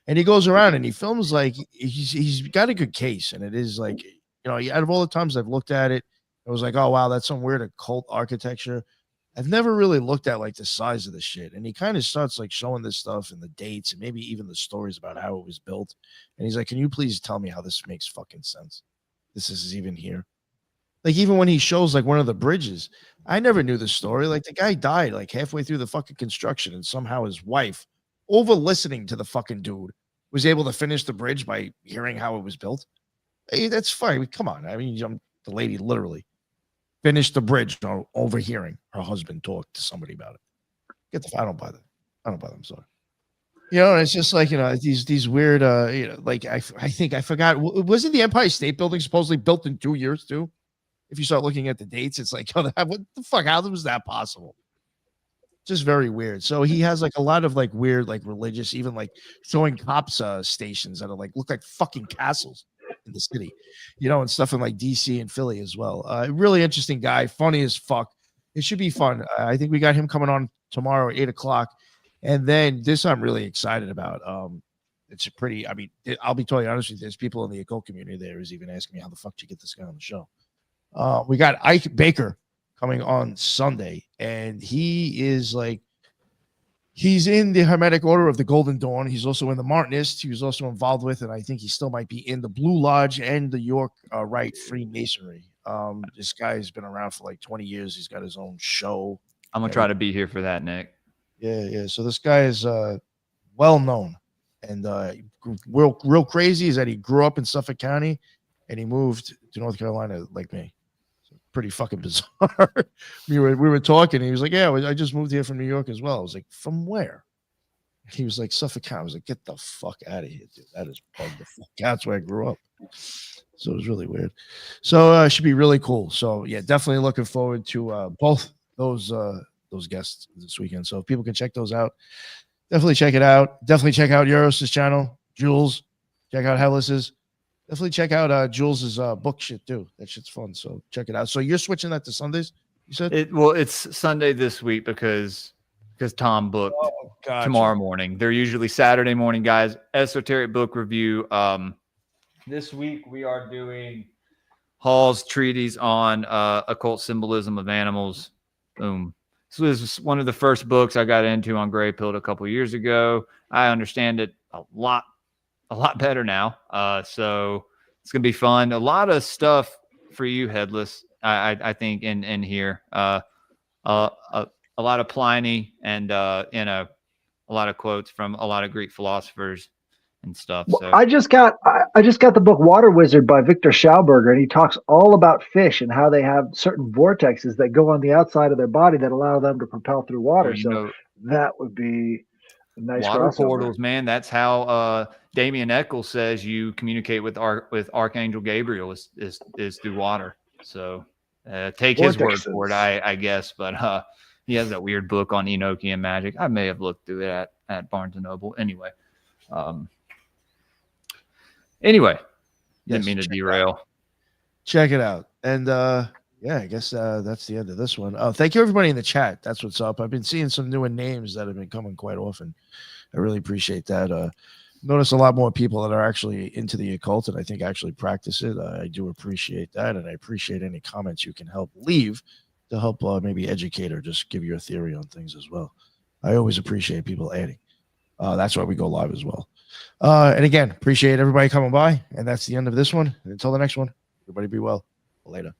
and he goes around and he films like he's got a good case, and it is like, you know, out of all the times I've looked at it, it was like, oh wow, that's some weird occult architecture. I've never really looked at like the size of the shit, and he kind of starts like showing this stuff and the dates and maybe even the stories about how it was built, and he's like, can you please tell me how this makes fucking sense? This is even here. Like, even when he shows like one of the bridges, I never knew the story. Like, the guy died like halfway through the fucking construction, and somehow his wife, over listening to the fucking dude, was able to finish the bridge by hearing how it was built. Hey, that's fine. I mean, come on. I mean, the lady literally finished the bridge overhearing her husband talk to somebody about it. I don't buy that. I don't buy that. I'm sorry. You know, and it's just like, you know, these weird, you know, like I think I forgot. Wasn't the Empire State Building supposedly built in 2 years too? If you start looking at the dates, it's like, oh, what the fuck? How was that possible? Just very weird. So he has like a lot of like weird, like religious, even like showing cops stations that are like look like fucking castles in the city, you know, and stuff in like DC and Philly as well. Really interesting guy, funny as fuck. It should be fun. I think we got him coming on tomorrow at 8:00. And then this I'm really excited about. It's a pretty, I mean, I'll be totally honest with you. There's people in the occult community there who's even asking me, how the fuck did you get this guy on the show? We got Ike Baker coming on Sunday, and he is like, he's in the Hermetic Order of the Golden Dawn. He's also in the Martinists. He was also involved with, and I think he still might be in the Blue Lodge and the York Rite Freemasonry. This guy's been around for like 20 years. He's got his own show. I'm gonna try to be here for that, Nick. Yeah. So this guy is well known, and real crazy is that he grew up in Suffolk County, and he moved to North Carolina like me. So pretty fucking bizarre. we were talking, and he was like, "Yeah, I just moved here from New York as well." I was like, "From where?" He was like, "Suffolk County." I was like, "Get the fuck out of here, dude. That is the fuck. That's where I grew up." So it was really weird. So it should be really cool. So yeah, definitely looking forward to both those guests this weekend. So if people can check those out, definitely check it out. Definitely check out Eros' channel, Jules. Check out Headless's. Definitely check out Jules's book shit too. That shit's fun. So check it out. So you're switching that to Sundays, you said? It's Sunday this week because Tom booked tomorrow morning. They're usually Saturday morning, guys. Esoteric book review. This week we are doing Hall's treatise on occult symbolism of animals. Boom. So this was one of the first books I got into on Greypilled a couple years ago. I understand it a lot better now. So it's gonna be fun. A lot of stuff for you, Headless. I think in here. A lot of Pliny and a lot of quotes from a lot of Greek philosophers and stuff. Well, so I just got the book Water Wizard by Victor Schauberger, and he talks all about fish and how they have certain vortexes that go on the outside of their body that allow them to propel through water. So that would be a nice water crossover. portals, man. That's how Damien Eccles says you communicate with Archangel Gabriel is through water. So take his word for it, I guess. But he has that weird book on Enochian magic. I may have looked through it at Barnes and Noble. Anyway, didn't mean to derail. Check it out. And yeah, I guess that's the end of this one. Thank you, everybody in the chat. That's what's up. I've been seeing some newer names that have been coming quite often. I really appreciate that. Notice a lot more people that are actually into the occult and I think actually practice it. I do appreciate that. And I appreciate any comments you can help leave to help maybe educate or just give your theory on things as well. I always appreciate people adding. That's why we go live as well. And again, appreciate everybody coming by. And that's the end of this one. And until the next one, everybody be well. Later.